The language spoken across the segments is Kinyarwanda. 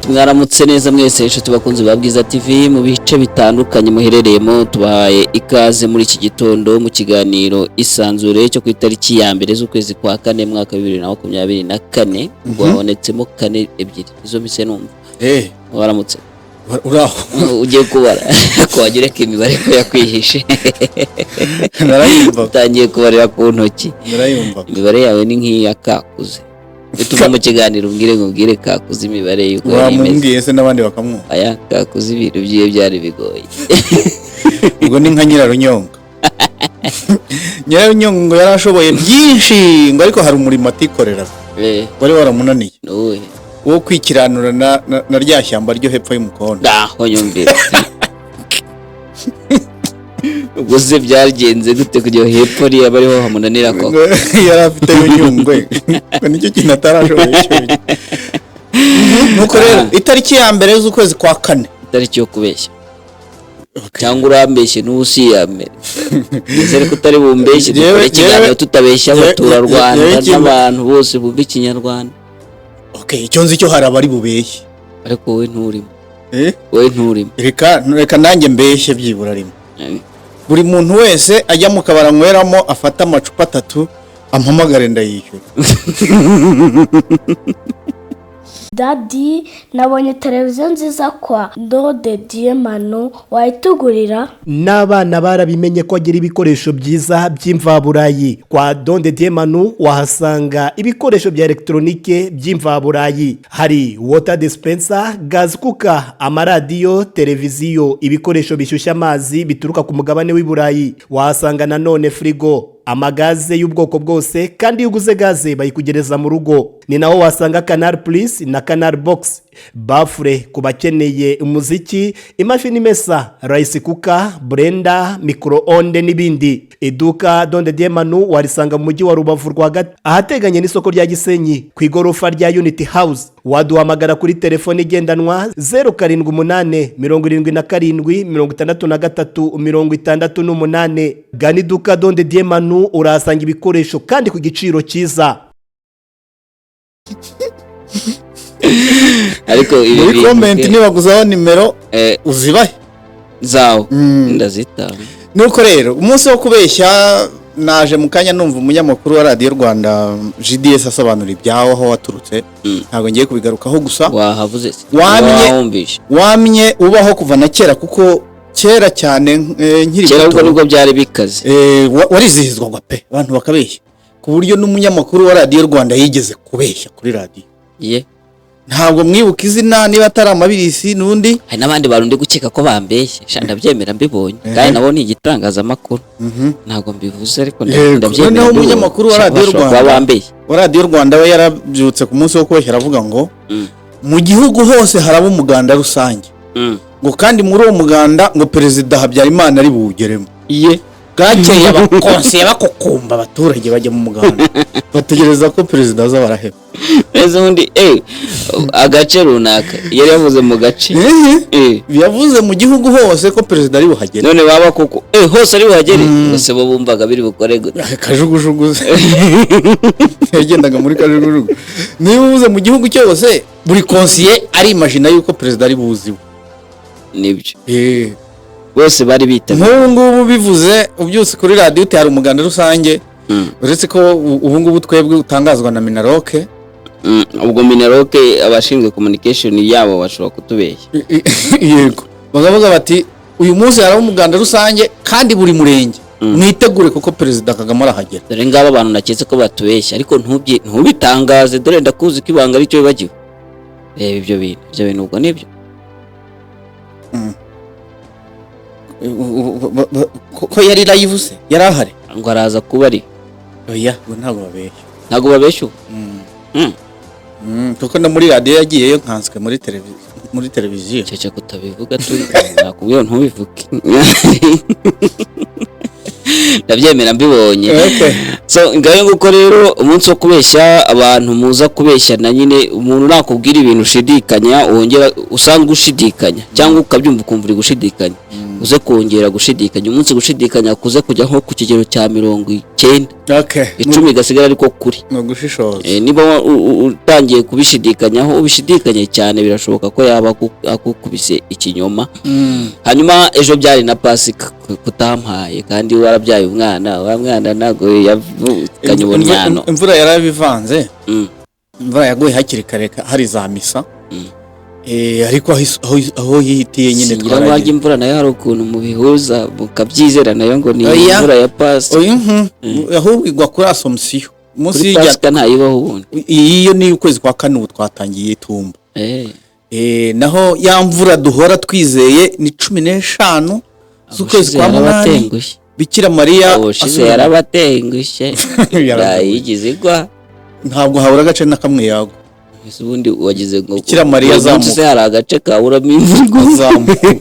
mwaramutse neza mwese inshuti bakunzi ba Bwiza TV mu bice bitandukanye muherereyemo, tubahaye ikaze muri iki gitondo mu kiganiro isanzure cyo ku itariki ya mbere z'ukwezi kwa 4 mwaka 2024 ubwo habonetsemo kane ebyiri izo mise numva. Waramutse uraho ugiye kubara ko wagireka imibare ko yakwihishe narayumva utangiye kubarira ku ntoki. narayumva Imibare yawe ni nk'iya Kakuze. Tuva mu kiganiro mbwire Kakuze imibare yuko wamumbwiye se n'abandi bakamwumva. Aya Kakuze ibintu byiye byari bigoye. Ubwo ni nka Nyirarunyonga. Nyirarunyonga yarashoboye byinshi ngo ariko hari umurimo atikorera. Wari waramunaniye. Nowe Wo kwikiranura na rya shyamba ryo hepfo y'umukondo. Daho nyumvira. Ubwo se byagenze gute kujya hepfo riya bariho hamunanira ko? Yari afite Nyungwe. Ko nicyo kintu atarashoboye cyo. Nuko rero itariki ya mbere z'ukwezi kwa 4. Itariki yo kubeshya. Cyangwa urambeshye n'usi ya mbere. Nizere ko utari bumbeshye dukore ikiganiro tutabeshya abatura Rwanda n'abantu bose bumva ikinyarwanda. Okay, icyo nzi cyo hari abari bubeshye. Ariko wowe nturimo. Wowe nturimo. Reka nanjye mbeshye byibura rimwe. Buri muntu wese ajya mu kabara nkweramo afata amacupa 3 ampamagare ndayishyura. Daddy, nabonye televiziyo nziza kwa Ndode Diemano, wayitugurira? N'abana barabimenye ko agira ibikoresho byiza by'imvaburayi. Kwa Ndode Diemano wahasanga ibikoresho bya elektronike by'imvaburayi. Hari water dispenser, gas cooker, amaradiyo, televiziyo, ibikoresho bishyushya amazi bituruka ku mugabane w'Iburayi. Wahasanga nanone frigo, amagaze y'ubwoko bwose, kandi iyo uguze gaze bayikugereza mu rugo. Ni naho wasanga Canal Plus na Canal Box, bafure ku bakeneye umuziki, imashini mesa, rice cooker, blender, micro-onde n'ibindi. Iduka Ndode Diemano warisanga mu mujyi wa Rubavu rwagati ahateganye n'isoko rya Gisenyi ku igorofa rya Unity House. Waduhamagara kuri telefone igendanwa 078 77 63 Gana iduka Ndode Diemano urahasanga ibikoresho kandi ku giciro cyiza. Ariko ibi muri comment nibaguzaho nimero uzibahe zawo ndazita. Nuko rero umunsi wo kubeshya naje mu kanya numva umunyamakuru wa Radio Rwanda GDS asobanura ibyaho aho waturutse. Ntabwo ngiye kubigarukaho gusa Wahavuze wamye ubaho kuva na kera, kuko kera cyane nkiri kera ubwo nibwo byari bikaze. Warizihizwaga pe abantu bakabeshya ku buryo n'umunyamakuru wa Radio Rwanda yigeze kubeshya kuri radio. Ntabwo mwibuka izina niba atari Amabirisi n'undi. Hari n'abandi barundi gukeka ko bambeshye. Shanda byemera mbibonye. Kandi nabo ni igitangazamakuru. Ntabwo mbivuze ariko ndabyemera. Naho umunyamakuru wa Radio Rwanda wa Radio Rwanda we yarabyutse ku munsi wo kubeshya aravuga ngo mu gihugu hose haraba umuganda rusange. Ngo kandi muri uwo muganda ngo Perezida Habyarimana ari buwugeremo. Bwakeye abakonsiye bakukumba abaturage bajya mu muganda bategereza ko Perezida aza baraheba. Undi agace runaka yari yavuze mu gace yavuze mu gihugu hose ko Perezida ari buhagere. None baba kuko hose ari buhagere bose bo bumvaga biri bukore gute. Kajugujugu yagendaga muri kajugujugu. Niba uvuze mu gihugu cyose buri konsiye ari imagine yuko Perezida ari buziwe. Nibyo bose bari bita. Nk'ubu ngubu bivuze ubyutse kuri radio utari umuganda rusange. Uretse ko ubu ngubu twebwe utangazwa na Minaroke. Ubwo Minaroke abashinzwe communication yabo bashobora kutubeshya. Yego bagavuga bati uyu munsi haraba umuganda rusange kandi buri murenge mwitegure kuko Perezida Kagame arahagera. Dore ngaba abantu naketse ko batubeshya ariko ntubitangaze, dore ndakuzi ko ibanga ari cyo bibagiwe. Reba ibyo bintu ubwo nibyo. Ko yari live se yarahari ngo araza kuba ari. Oya ntabwo babeshya. Ntabwo babeshya. Kuko no muri radio yagiyeyo nkanswe muri televiziyo. Cece kutabivuga turi nakubwiye ntubivuge. Ndabyemera mbibonye. So ngayo nguko rero umunsi wo kubeshya abantu muza kubeshya na nyine umuntu nakubwira ibintu ushidikanya wongera usanga ushidikanya cyangwa ukabyumva ukumva uri gushidikanya. uze kongera gushidikanya umunsi gushidikanya kuze kujya nko ku kigero cya 90. Okay. 10 gasigara ariko kuri no gushishoza. Niba utangiye kubishidikanyaho ubishidikanye cyane birashoboka ko yaba akukubise ikinyoma. Hanyuma ejo byari na Pasika kutampaye kandi warabyaye umwana wa mwana nago yavukanye ubunyano. Imvura yarabivanze. Imvura yaguye hakiri kare hari za misa. Ariko aho yihitiye nyine twaragiye. Ngira imvura nayo hari ukuntu mu bihuza mukabyizera nayo ngo ni imvura ya Pasika. Aho igwa kuri Assumption. Munsi ya Pasika ntayibaho ubundi. Iyo ni ukwezi kwa kane ubu twatangiye itumba. Naho ya mvura duhora twizeye ni 15 z'ukwezi kwa munani. Bikira Mariya yarabatengushye. Yayigize igwa. Ntabwo habura agace na kamwe yago. Ubundi wagize ngo Bikira Mariya zamuka hari agace kaburamo imvura zamuka.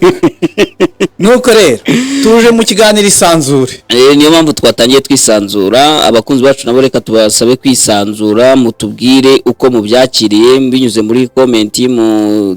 Nuko rero tuje mu kiganiro isanzure. Niyo mpamvu twatangiye twisanzura. Abakunzi bacu nabo reka tubasabe kwisanzura, mutubwire uko mubyakiriye binyuze muri comment,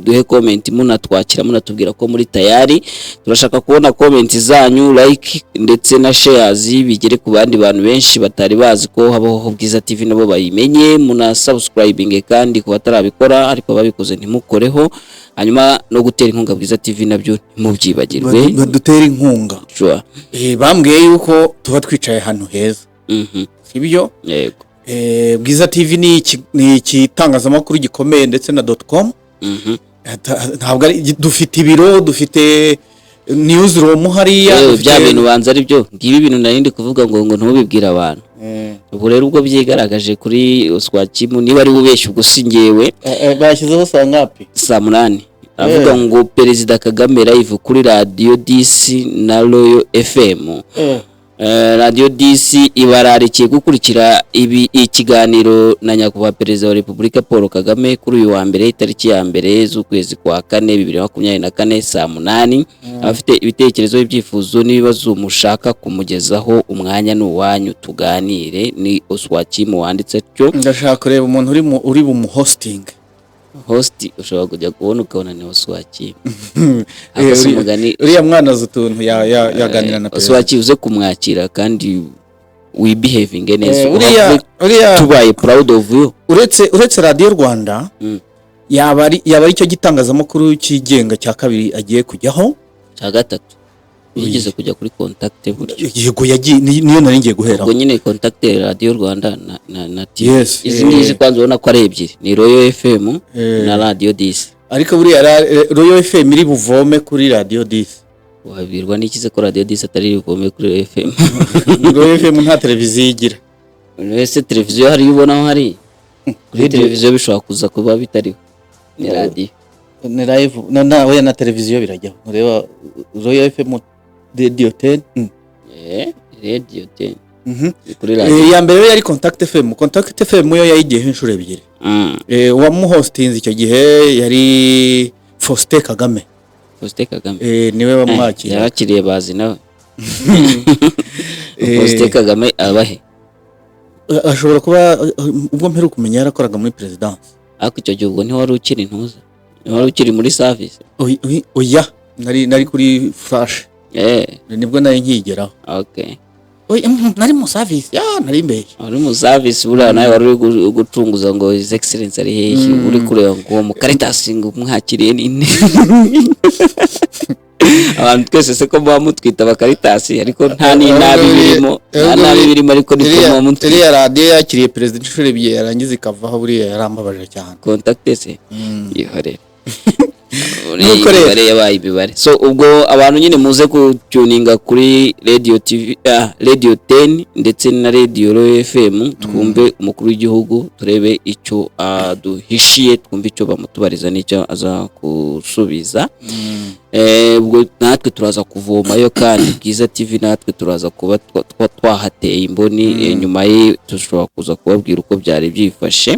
duhe comment munatwakira munatubwira ko muri tayari. Turashaka kubona comment zanyu, like ndetse na shares bigere ku bandi bantu benshi batari bazi ko habaho Bwiza TV nabo bayimenye. Muna subscribing kandi ku batarabikora ariko babikoze ntimukoreho. Hanyuma no gutera inkunga Bwiza TV nabyo ntimubyibagirwe. Badutera inkunga. Sure. Bambwiye yuko tuba twicaye hano heza. Sibyo? Yego. Bwiza TV ni ikitangazamakuru gikomeye ndetse na .com. Ntabwo dufite ibiro, dufite newsroom hariya. Bya bintu banza ari byo. Ngibi ibintu narindi kuvuga ngo ntubibwira abantu. Ubu rero ubwo byigaragaje kuri Oswakimu niba ari ubeshya ubwo singewe. Bashyizeho saa ngapi? Saa 8. Avuga ngo Perezida Kagame live kuri Radio DC na Royal FM. Radio DC ibararikiye gukurikira ikiganiro na nyakubahwa Perezida wa Repubulika Paul Kagame kuri uyu wa mbere itariki ya mbere z'ukwezi kwa 4 2024 saa 8. Afite ibitekerezo ibyifuzo n'ibibazo mushaka kumugezaho umwanya n'uwanyu tuganire. Ni Oswakimu wanditse cyo. Ndashaka kureba umuntu uri mu hosting. Host ushobora kujya kubona ukabona ni Oswakimu. Uriya mwana zutuntu yaganira na Perezida. Oswakimu uze kumwakira kandi we behaving neza. Uriya tubaye proud of you. Uretse Radio Rwanda yaba ari cyo gitangazamakuru kigenga cya kabiri agiye kujyaho cya gatatu. Yigeze kujya kuri contact buryo. Yego yagiye niyo nari ngiye guhera. Ubwo nyine contact Radio Rwanda na TV. Yes. Izi ngizi kwanza ubona ko ari ebyiri. Ni Royal FM na Radio DC. Ariko buriya Royal FM iri buvome kuri Radio DC. Wabirwa n'ikize ko Radio DC atari buvome kuri Royal FM. Royal FM nta televiziyo igira. Wese televiziyo hari ubona hari. Kuri televiziyo bishobora kuza kuba bitariho. Ni radio. Ni live nawe na televiziyo birajyaho. Ureba Royal FM Radio 10. Radio 10. Kuri radio. Ya mbere yari Contact FM. Contact FM yo yayigiye inshuro ebyiri. Wamuhostinze icyo gihe yari Faustin Kagame. Faustin Kagame. Niwe bamwakira. Yarakiriye bazi nawe. Faustin Kagame abahe. Ashobora kuba ubwo mperuka kumenya yarakoraga muri presidence. Ariko icyo gihe ubwo ni wari ukiri ntuza. Ni wari ukiri muri service. Oya, nari kuri flash. Nibwo nari nkigeraho. Okay. Nari mu service. Nari mbere. Ari mu service buriya nawe wari gucunguza ngo his excellence ari hehe uri kureba ngo mu Caritas ngo mwakiriye nini. Abantu twese se ko bamutwita Caritas ariko nta nabi birimo ariko ni ko bamutwita. Iriya radio yakiriye Perezida inshuro ebyiri yarangiza ikavaho buriya yarambabaje cyane. Contact se yihorera. Yabaye ibibare. So ubwo abantu nyine muze kutuninga kuri Radio TV Radio 10 ndetse na Radio Royal FM twumve umukuru w'igihugu turebe icyo duhishiye, twumve icyo bamutubariza n'icyo aza kusubiza. Ubwo natwe turaza kuvomayo kandi Bwiza TV natwe turaza kuba twahateye imboni nyuma ye dushobora kuza kubabwira uko byari byifashe.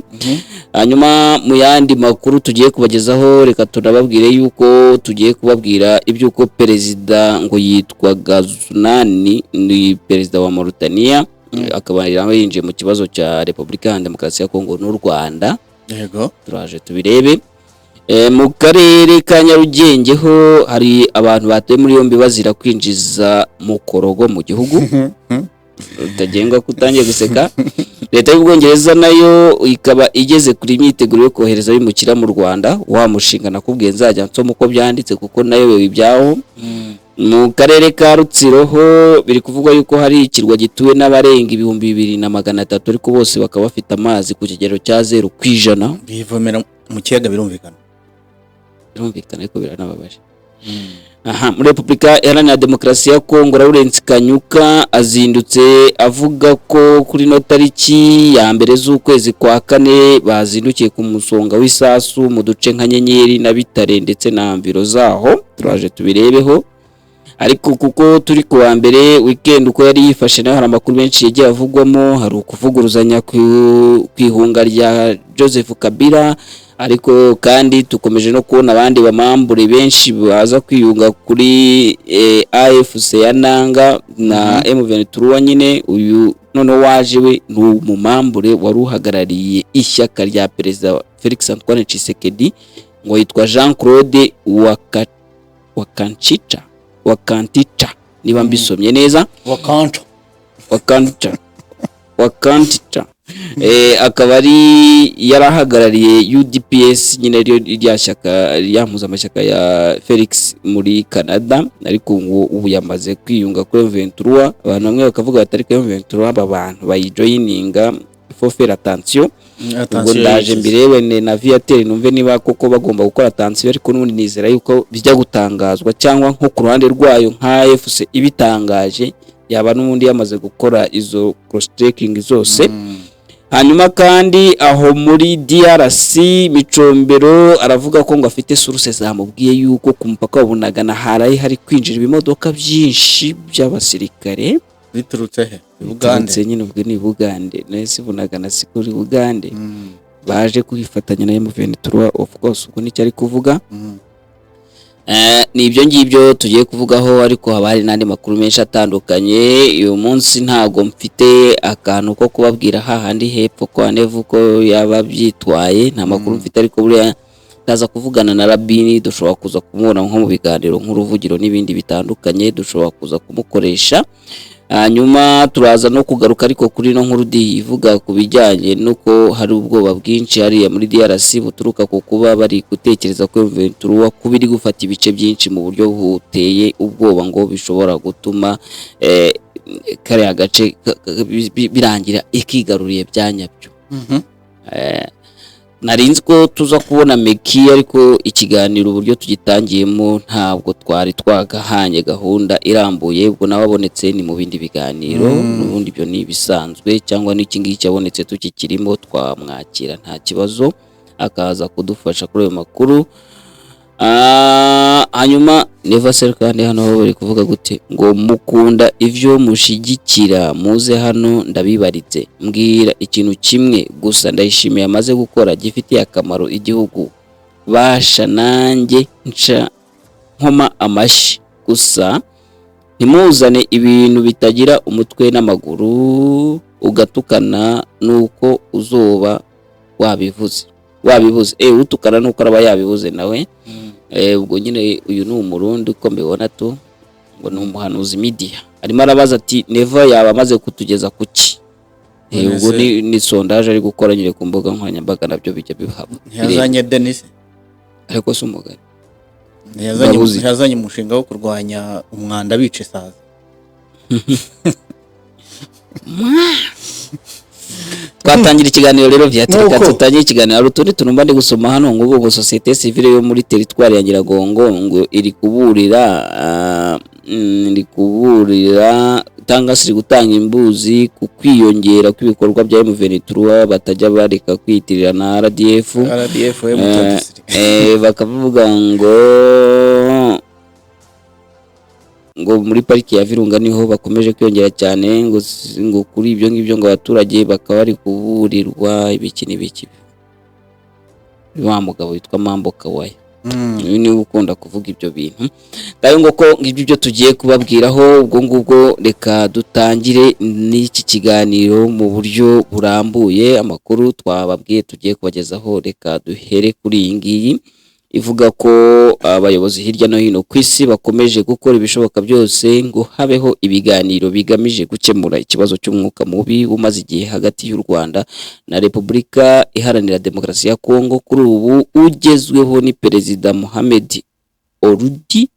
Hanyuma mu yandi makuru tugiye kubagezaho reka tunababwire yuko tugiye kubabwira ibyuko perezida ngo yitwa Gazunani ni perezida wa Mauritania akaba yinjiye mu kibazo cya Repubulika ya Demokarasi ya Kongo n'u Rwanda. Yego. Turaje tubirebe. Mu karere ka Nyarugenge ho hari abantu batuye muri yombi bazira kwinjiza mukorogo mu gihugu utagengwa kutangiye guseka. Leta y'Ubwongereza nayo ikaba igeze kuri imyiteguro yo kohereza bimukira mu Rwanda. Wa mushinga nakubwiye nzajya nsoma uko byanditse kuko nayo bewe ibyaho. Mu karere ka Rutsiro ho biri kuvugwa yuko hari ikirwa gituwe n'abarenga 2,300 ariko bose bakaba bafite amazi ku kigero cya 0%. Bivomera mu kiyaga birumvikana ariko biranababaje. Muri Repubulika Iharanira Demokarasi ya Kongo, Lawrence Kanyuka azindutse avuga ko kuri no tariki ya mbere z'ukwezi kwa kane bazindukiye ku musonga w'isasu mu duce nka Nyenyeri na Bitare ndetse na Mviro zaho. Turaje tubirebeho ariko kuko turi ku wa mbere weekend uko yari yifashe naho hari amakuru menshi yagiye avugwamo. Hari ukuvuguruzanya kwihunga rya Joseph Kabila, ariko kandi tukomeje no kubona abandi bamambure benshi baza kwiyunga kuri AFC ya Nanga na M23 nyine. Uyu none waje we ni umumambure waruhagarariye ishyaka rya Perezida Felix Antoine Tshisekedi ngo yitwa Jean Claude Wakantica niba mbisomye neza, Wakantica akaba ari yarahagarariye UDPS nyine rya shyaka ryamuza amashyaka ya Felix muri Canada, ariko ubu yamaze kwiyunga kuri M23. Abantu bamwe bakavuga batari kuri M23 aba bantu bayijoyininga faut faire attention. Ubwo ndaje mbirebe na Viateur numve niba koko bagomba gukora attention, ariko n'ubundi nizera yuko bijya gutangazwa cyangwa nko ku ruhande rwayo nka FC ibitangaje yaba n'ubundi yamaze gukora izo cross checking zose. Hanyuma kandi aho muri DRC Micombero aravuga ko ngo afite source zamubwiye yuko ku mupaka wa Bunagana hari kwinjira ibimodoka byinshi by'abasirikare biturutse he Bugande nyine ubwo ni Bugande nese Bunagana sikuri Bugande baje kwifatanya na M23 of course ubwo ni cyari kuvuga. Ni ibyo ngibyo tugiye kuvugaho, ariko haba hari n'andi makuru menshi atandukanye. Uyu munsi ntago mfite akantu ko kubabwira hahandi hepfo kwa Nevu ko yaba byitwaye, nta makuru mfite, ariko buriya kaza kuvugana na Rabini dushobora kuza kumubona nko mu biganiro nk'uruvugiro n'ibindi bitandukanye, dushobora kuza kumukoresha. Hanyuma turaza no kugaruka ariko kuri no nkuru ivuga ku bijyanye nuko hari ubwoba bwinshi hariya muri DRC buturuka ku kuba bari gutekereza ko M23 kubiri gufata ibice byinshi mu buryo buteye ubwoba ngo bishobora gutuma kare agace birangira ikigaruriye byanyabyo. Narinzi ko tuza kubona Meki, ariko ikiganiro uburyo tugitangiyemo ntabwo twari twagahanye gahunda irambuye. Ubwo nababonetse ni mu bindi biganiro n'ubundi byo ni bisanzwe, cyangwa n'iki ngiki cyabonetse tukikirimo twamwakira nta kibazo akaza kudufasha kuri ayo makuru. Hanyuma Neva Serkane hano bari kuvuga gute ngo mukunda ivyo mushigikira muze hano ndabibaritse, mbwira ikintu kimwe gusa ndayishimiye amaze gukora gifitiye akamaro igihugu, basha nanjye nca nkoma amashi gusa ntimuzane ibintu bitagira umutwe n'amaguru ugatukana nuko uzoba wabivuze utukana nuko araba yabivuze nawe. Ubwo nyine uyu ni umurundi uko mbibona tu ngo ni umuhanuzi media arimo arabaza ati Neva yaba amaze kutugeza kuki. Ubwo ni sondage ari gukora nyine ku mbuga nkoranyambaga nabyo bijya bihaba. Yazanye Denis ariko se umugani yazanye umushinga wo kurwanya umwanda bice saza. Twatangira ikiganiro rero Viateur tutangiye ikiganiro hari utundi tunumba ndi gusoma hano ngo ubwo societe civile yo muri territoire ya Nyiragongo ngo iri kuburira tangasiri gutanga imbuzi ku kwiyongera kw'ibikorwa bya M23 batajya bareka kwitirira na RDF bakavuga ngo muri pariki ya Virunga niho bakomeje kwiyongera cyane ngo kuri ibyo ngibyo ngo abaturage bakaba bari kuburirwa ibiki n'ibiki. Wa mugabo witwa Mambo Kawaya ni ukunda kuvuga ibyo bintu ngayo ngo ko ngibyo tugiye kubabwiraho. Ubwo ngubwo reka dutangire n'iki kiganiro mu buryo burambuye. Amakuru twababwiye tugiye kubagezaho, reka duhere kuri iyi ngiyi ivuga ko abayobozi hirya no hino ku isi bakomeje gukora ibishoboka byose ngo habeho ibiganiro bigamije gukemura ikibazo cy'umwuka mubi umaze igihe hagati y'u Rwanda na Repubulika Iharanira Demokarasi ya Kongo. Kuri ubu ugezweho ni Perezida Mohamed Ould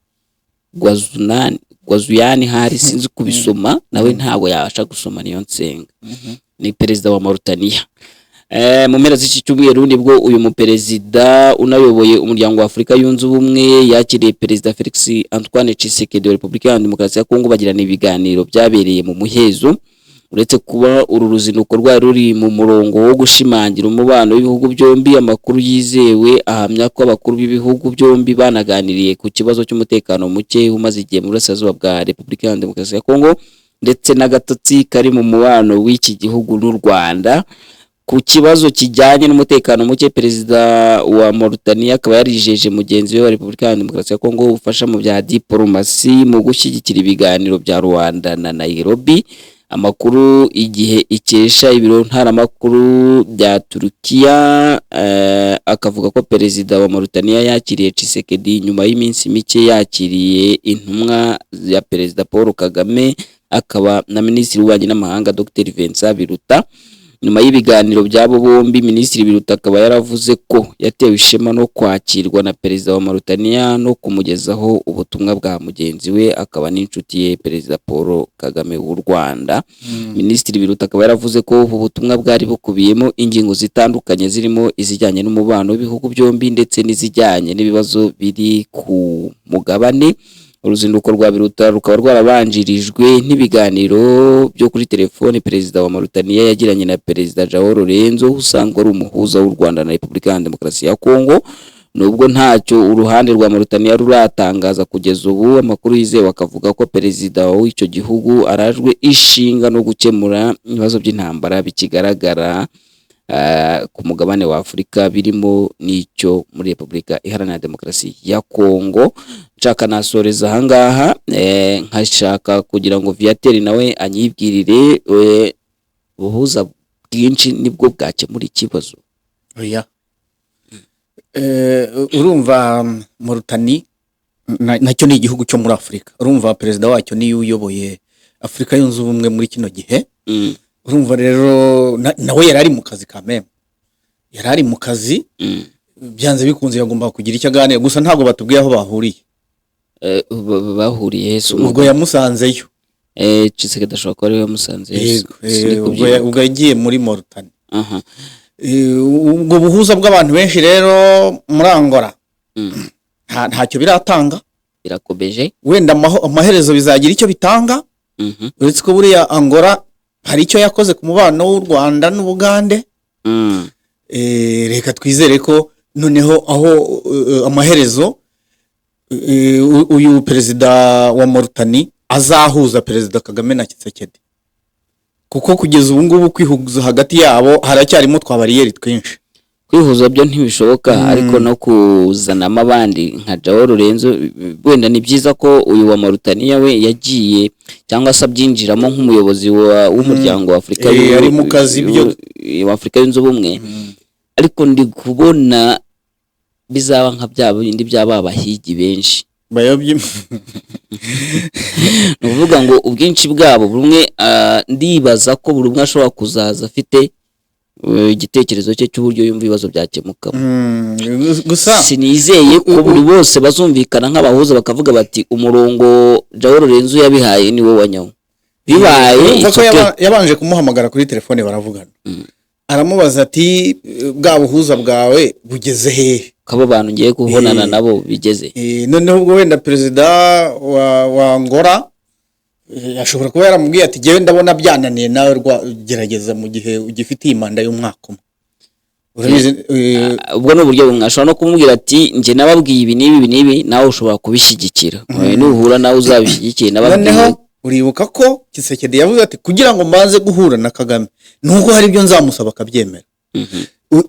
Ghazouani hari sinzi kubisoma nawe ntabwo yabasha gusoma niyo nsenga. Ni perezida wa Mauritania. Mu mpera z'iki cyumweru nibwo uyu muperezida unayoboye umuryango wa Afurika yunze ubumwe yakiriye Perezida Felix Antoine Tshisekedi wa Repubulika ya Demokarasi ya Kongo bagirana ibiganiro byabereye mu muhezo. Uretse kuba uru ruzinduko rwari ruri mu murongo wo gushimangira umubano w'ibihugu byombi, amakuru yizewe ahamya ko abakuru b'ibihugu byombi banaganiriye ku kibazo cy'umutekano muke umaze igihe mu burasirazuba bwa Repubulika ya Demokarasi ya Kongo ndetse n'agatotsi kari mu mubano w'iki gihugu n'u Rwanda. Ku kibazo kijyanye n'umutekano muke, Perezida wa Mauritania akaba yarijeje mugenzi we wa Repubulika ya Demokarasi ya Kongo ufasha mu bya diplomasi mu gushyigikira ibiganiro bya Rwanda na Nairobi. Amakuru igihe ikesha ibiro ntaramakuru bya Turukiya akavuga ko Perezida wa Mauritania yakiriye Tshisekedi nyuma y'iminsi mike yakiriye intumwa ya Perezida Paul Kagame akaba na Minisitiri w'Ububanyi n'Amahanga Dr Vincent Biruta. Nyuma y'ibiganiro byabo bombi, Minisitiri Biruta akaba yaravuze ko yatewe ishema no kwakirwa na Perezida wa Mauritania no kumugezaho ubutumwa bwa mugenzi we akaba n'inshuti ye Perezida Paul Kagame w'u Rwanda. Minisitiri Biruta akaba yaravuze ko ubu butumwa bwari bukubiyemo ingingo zitandukanye zirimo izijyanye n'umubano w'ibihugu byombi ndetse n'izijyanye n'ibibazo biri ku mugabane. Uruzinduko rwa Biruta rukaba rwarabanjirijwe n'ibiganiro byo kuri telefone Perezida wa Mauritania yagiranye na Perezida Joao Lorenzo usanzwe ari umuhuza w'u Rwanda na Repubulika ya Demokarasi ya Kongo. Nubwo ntacyo uruhande rwa Mauritania ruratangaza kugeza ubu, amakuru yizewe akavuga ko Perezida w'icyo gihugu arajwe ishinga no gukemura ibibazo by'intambara bikigaragara ku mugabane wa Afurika birimo n'icyo muri Repubulika Iharanira Demokarasi ya Kongo. Nshaka nasoreza ahangaha nkashaka kugira ngo Viateur nawe anyibwirire ubuhuza bwinshi nibwo bwakemura ikibazo. Oya urumva Mauritania nacyo ni igihugu cyo muri Afurika. Urumva perezida wacyo niyo uyoboye Afurika yunze ubumwe muri kino gihe. Urumva rero nawe yarari mu kazi kameme, yarari mu kazi byanze bikunze yagomba kugira icyo aganira, gusa ntabwo batubwiye aho bahuriye. Bahuriye ubwo yamusanzeyo. Tshisekedi ashobora kuba ari we yamusanzeyo. Ubwo yagiye muri Mauritania. Ubwo buhuza bw'abantu benshi rero muri Angola ntacyo biratanga, birakobeje. Wenda amaherezo bizagira icyo bitanga. Uretse ko buriya Angola hari icyo yakoze ku mubano w'u Rwanda n'Ubugande. Reka twizere ko noneho aho amaherezo uyu perezida wa Mauritania azahuza Perezida Kagame na Tshisekedi, kuko kugeza ubu ngubu kwihuza hagati yabo haracyarimo twabariyeri twinshi. Kwihuza byo ntibishoboka, ariko no kuzanamo abandi nka Joao Lorenzo wenda ni byiza ko uyu wa Mauritania we yagiye cyangwa se abyinjiramo nk'umuyobozi w'umuryango wa Afurika ari mu kazi byo wa Afurika yunze ubumwe. Ariko ndi kubona bizaba nka byabo bindi by'abahigi benshi bayobye. Nuvuga ngo ubwinshi bwabo bumwe ndibaza ko buri umwe ashobora kuzaza afite igitekerezo cye cy'uburyo yumva ibibazo byakemuka. Gusa sinizeye ko buri bose bazumvikana nk'abahuza bakavuga bati umurongo Joao Lorenzo yabihaye ni wowe wanyawo. Bibaye yabanje kumuhamagara kuri telefone baravugana. Aramubaza ati bwa buhuza bwawe bugeze hehe? Kabo bantu ngiye kubonana nabo bigeze. Noneho ubwo wenda perezida wa Angola ashobora kuba yaramubwiye ati jewe ndabona byananiye nawe gerageza mu gihe ugifite imanda y'umwaka umwe. Ubwo n'uburyo bumwe ashobora no kumubwira ati nje nababwiye ibi n'ibi nawe ushobora kubishyigikira. Nuhura nawe uzabishyigikiye nababwiye. Uribuka ko Tshisekedi yavuze ati kugira ngo mbanze guhura na Kagame nuko hari ibyo nzamusaba akabyemera.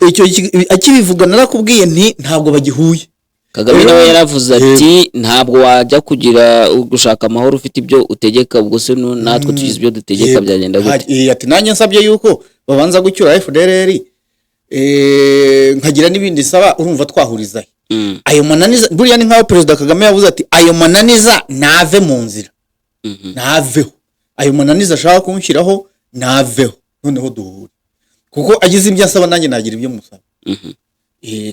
Icyo akibivuga narakubwiye nti ntabwo bagihuye. Kagame nawe yaravuze ati ntabwo wajya kugira gushaka amahoro ufite ibyo utegeka, ubwo se natwe tugize ibyo dutegeka byagenda gute. Ati nanjye nsabye yuko babanza gucyura FDLR nkagira n'ibindi saba urumva twahuriza ayo mananiza buriya ni nkaho Perezida Kagame yavuze ati ayo mananiza nave mu nzira naveho ayo mananiza ashaka kumushyiraho naveho noneho duhure kuko agize ibyo asaba nanjye nagira ibyo musaba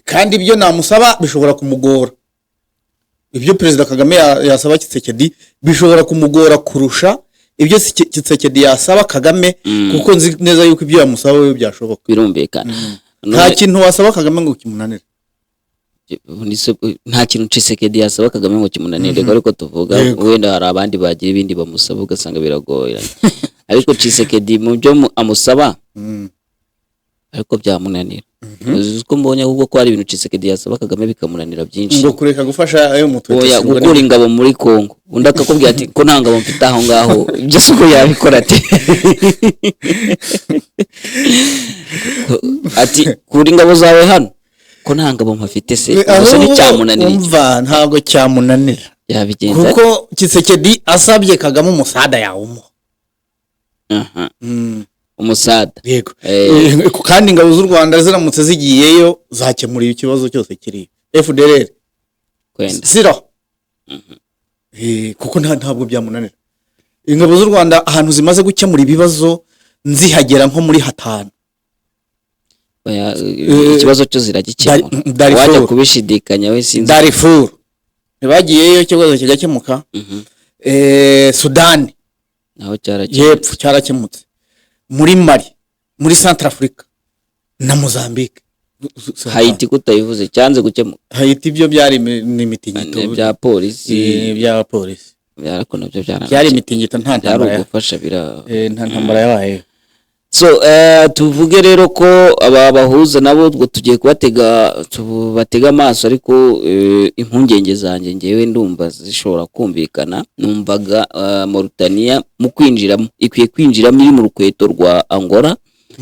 kandi ibyo namusaba bishobora kumugora ibyo Perezida Kagame yasaba Tshisekedi bishobora kumugora kurusha ibyo Tshisekedi yasaba Kagame kuko nzi neza yuko ibyo yamusaba we byashoboka birumvikana nta kintu wasaba Kagame ngo kimunanire nta kintu Tshisekedi yasaba Kagame ngo kimunanire ariko tuvuga wenda hari abandi bagira ibindi bamusaba ugasanga biragoye ariko Tshisekedi mu byo amusaba ariko byamunanira uko mbonye ahubwo ko hari ibintu Tshisekedi yasaba Kagame bikamunanira byinshi ngo kureka gufasha ayo mutwe gukura ingabo muri Kongo undi akakubwira ati ko nta ngabo mfite aho ngaho ibyo suko yabikora ati kura ingabo zawe hano ko nta ngabo mpafite se gusa n'icyamunanira umva ntabwo cyamunanira yabigenza kuko Tshisekedi asabye Kagame umusada yawumuha umusada yego kandi ingabo z'u Rwanda ziramutse zigiyeyo zakemura ikibazo cyose kiri FDLR kwenda zero kuko ntabwo byamunanira ingabo z'u Rwanda ahantu zimaze gukemura ibibazo nzihagera nko muri 5 ikibazo cyo ziragikemura wajya kubishidikanya we sinzi Darfur bagiyeyo ikibazo kigakemuka Sudan naho cyarakemutse muri Mali muri Centrafrique na Mozambique Haiti kutayivuze cyanze gukemuka Haiti byo byari n'imitingito bya polisi byarako nabyo byari imitingito nta ntambara gufasha nta ntambara yabaye so tuvuge rero ko aba bahuza nabo tugiye batega amaso ariko impungenge zanjye ngewe ndumva zishobora kumvikana numvaga Mauritania mu kwinjiramo ikwiye kwinjiramo iri mu rukweto rwa Angola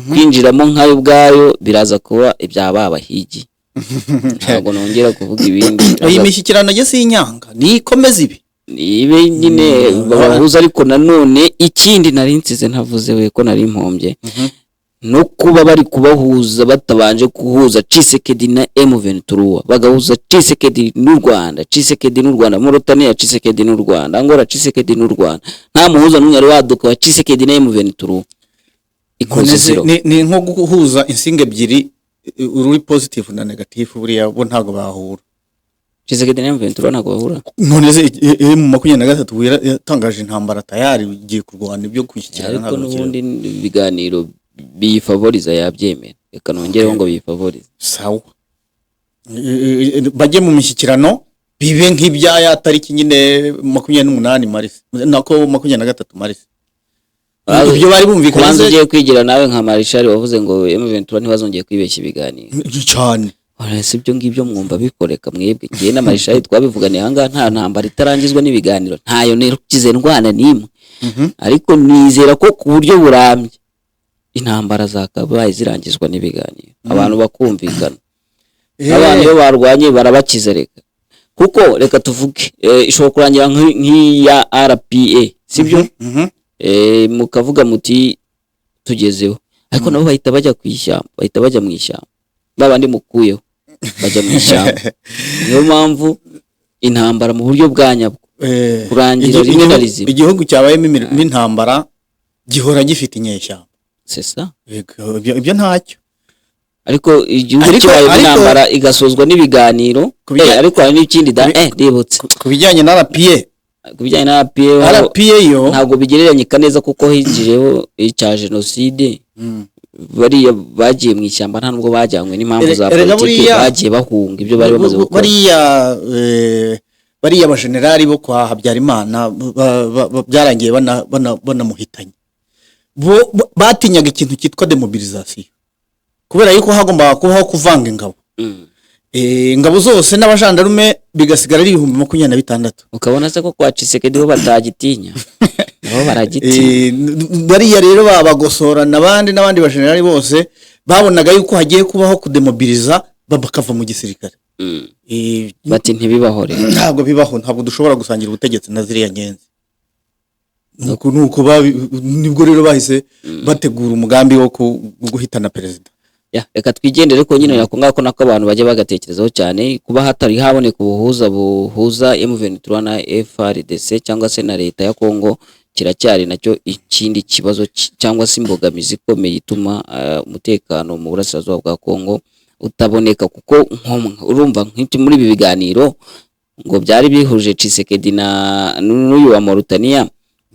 kwinjiramo nkayo ubwayo biraza kuba ibyaba bahigi ntabwo nongera kuvuga ibindi iyi mishyikirano yo si inyanga ni ikomeza ibe nyine bahuza ariko nanone ikindi nari nsize ntavuze we ko nari impombye no kuba bari kubahuza batabanje kuhuza Tshisekedi na M23 bagahuza Tshisekedi n'u Rwanda Mauritania Tshisekedi n'u Rwanda Angola Tshisekedi n'u Rwanda nta muhuza n'umwe ari waduka wa Tshisekedi na M23 ikoze zero ni nko guhuza insinga ebyiri uri positive na negative buriya bo ntago bahura Tshisekedi na M23 ntago bahura none se mu 23 yatangaje intambara tayari ugiye kurwana ibyo kwishyikirana ntabwo n'ubundi biganiro biyifavoriza yabyemera reka nongereho ngo biyifavoriza sawa bajye mu mishyikirano bibe nk'ibyaya tariki nyine 28 Marisi nako 23 Marisi ibyo bari bumvikana kubanza ugiye kwigira nawe nka Marshal wavuze ngo M23 ntibazongeye kwibeshya ibiganiro cyane si ibyo ngibyo mwumva bikoreka mwebwe ngiye na Marshal twabivuganiye hanga nta ntambara itarangizwa n'ibiganiro ntayo nerukize ndwana nimwe ariko nizera ko ku buryo burambye intambara zakabaye zirangizwa n'ibiganiro abantu bakumvikana abantu iyo barwanye barabakiza reka kuko reka tuvuge ishobora kurangira nk'iya RPA sibyo mukavuga muti tugezeho ariko nabo bahita bajya kwishyamba bahita bajya mu ishyamba babandi mukuyeho bajya mu ishyamba niyo mpamvu intambara mu buryo bwa nyabwo kurangira rimwe na rizima igihugu cyabayemo intambara gihora gifite inyeshyamba c'est ça ibyo ntacyo ariko igihugu kibaye intambara igasozwa n'ibiganiro ariko hari n'ikindi ributse kubijyanye na RPA yo ntabwo bigereranye kaneza kuko higireho icya genocide bariya bagiye mu ishyamba nta nubwo bajyanywe n'impamvu za politiki bagiye bahunga ibyo bari bamaze gukora bariya abajenerali bo kwa Habyarimana byarangiye banamuhitanye batinyaga ikintu cyitwa demobilisation kubera yuko hagomba kubaho kuvanga ingabo ingabo zose n'abajandarume bigasigara ari 26,000 ukabona se ko kwa Tshisekedi bo batagitinya nabo baragitinya bariya rero babagosora n'abandi bajenerali bose babonaga yuko hagiye kubaho kudemobiliza bakava mu gisirikare bati ntibibaho rero ntabwo bibaho ntabwo dushobora gusangira ubutegetsi na ziriya ngenzi nuko nibwo rero bahise bategura umugambi wo guhitana perezida reka twigendere ko nyine nako ngako nako abantu bajya bagatekerezaho cyane kuba hatari haboneka buhuza M23 na FARDC cyangwa se na leta ya Kongo kiracyari nacyo ikindi kibazo cyangwa se imbogamizi ikomeye ituma umutekano mu burasirazuba bwa Kongo utaboneka, kuko urumva nk'iki muri ibi biganiro ngo byari bihuje Tshisekedi n'uyu wa Mauritania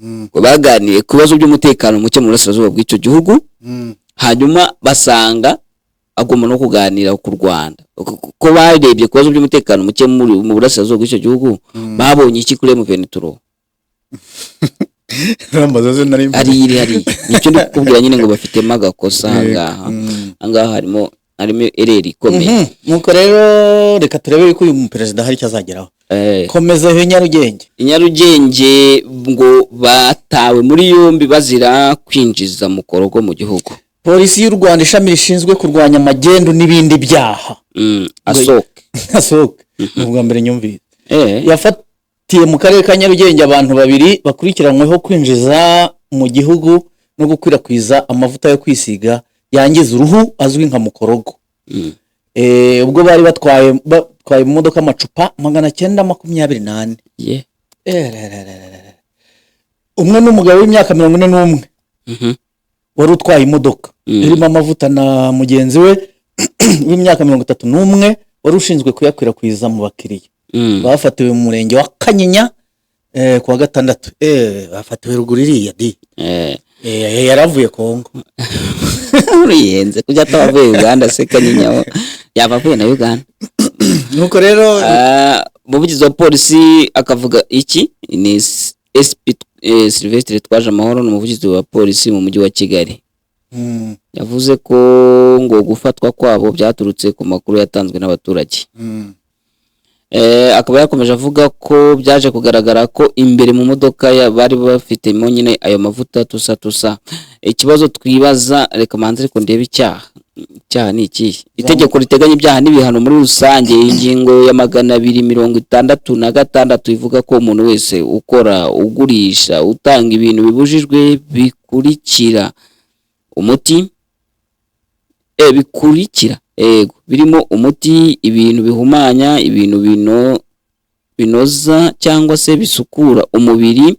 ngo baganiriye ku bibazo by'umutekano muke mu burasirazuba bw'icyo gihugu, hanyuma basanga agomba no kuganira ku Rwanda ko barebye ku bibazo by'umutekano muke mu burasirazuba bw'icyo gihugu babonye iki kuri M23 ari nicyo ndi kubwira nyine ngo bafitemo agakosa ahangaha harimo ereri ikomeye. Nuko rero reka turebe yuko uyu perezida hari icyo azageraho. Komeza he Nyarugenge ngo batawe muri yombi bazira kwinjiza mukorogo mu gihugu. Polisi y'u Rwanda ishami rishinzwe kurwanya magendu n'ibindi byaha asoke ubwa mbere nyumvise yafatiye mu karere ka Nyarugenge abantu babiri bakurikiranyweho kwinjiza mu gihugu no gukwirakwiza amavuta yo kwisiga yangiza uruhu azwi nka mukorogo. Ubwo bari batwaye mu modoka amacupa 928. Umwe n'umugabo w'imyaka 41 wari utwaye imodoka irimo amavuta na mugenzi we w'imyaka 31 wari ushinzwe kuyakwirakwiza mu bakiriya. Bafatiwe mu murenge wa Kanyinya kuwa gatandatu. Bafatiwe ruguririya yaravuye Kongo. Uriyenze kujya atavuye Uganda se Kanyinya yabavuye na Uganda. Nuko rero umuvugizi wa polisi akavuga iki ni SP Sylvestre Twaje Amahoro n'umuvugizi wa polisi mu mujyi wa Kigali. Yavuze ko ngo gufatwa kwabo byaturutse ku makuru yatanzwe n'abaturage. Akaba yakomeje avuga ko byaje kugaragara ko imbere mu modoka bari bafitemo nyine ayo mavuta tusa. Ikibazo twibaza reka manze ariko ndebe icyaha ni iki. Itegeko riteganya ibyaha n'ibihano muri rusange ingingo ya 266 ivuga ko umuntu wese ukora, ugurisha, utanga ibintu bibujijwe bikurikira umuti bikurikira birimo umuti, ibintu bihumanya, ibintu binoza cyangwa se bisukura umubiri,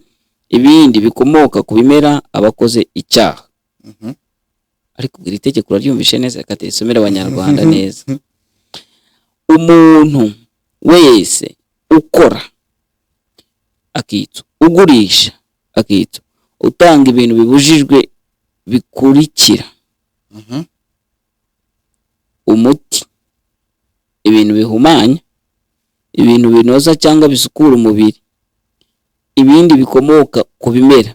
ibindi bikomoka ku bimera, abakoze icyaha. Ariko iri tegeko uraryumvishe neza katesomera abanyarwanda neza. Umuntu wese ukora akitso, ugurisha akitso, utanga ibintu bibujijwe bikurikira umuti, ibintu bihumanya, ibintu binoza cyangwa bisukura umubiri, ibindi bikomoka ku bimera,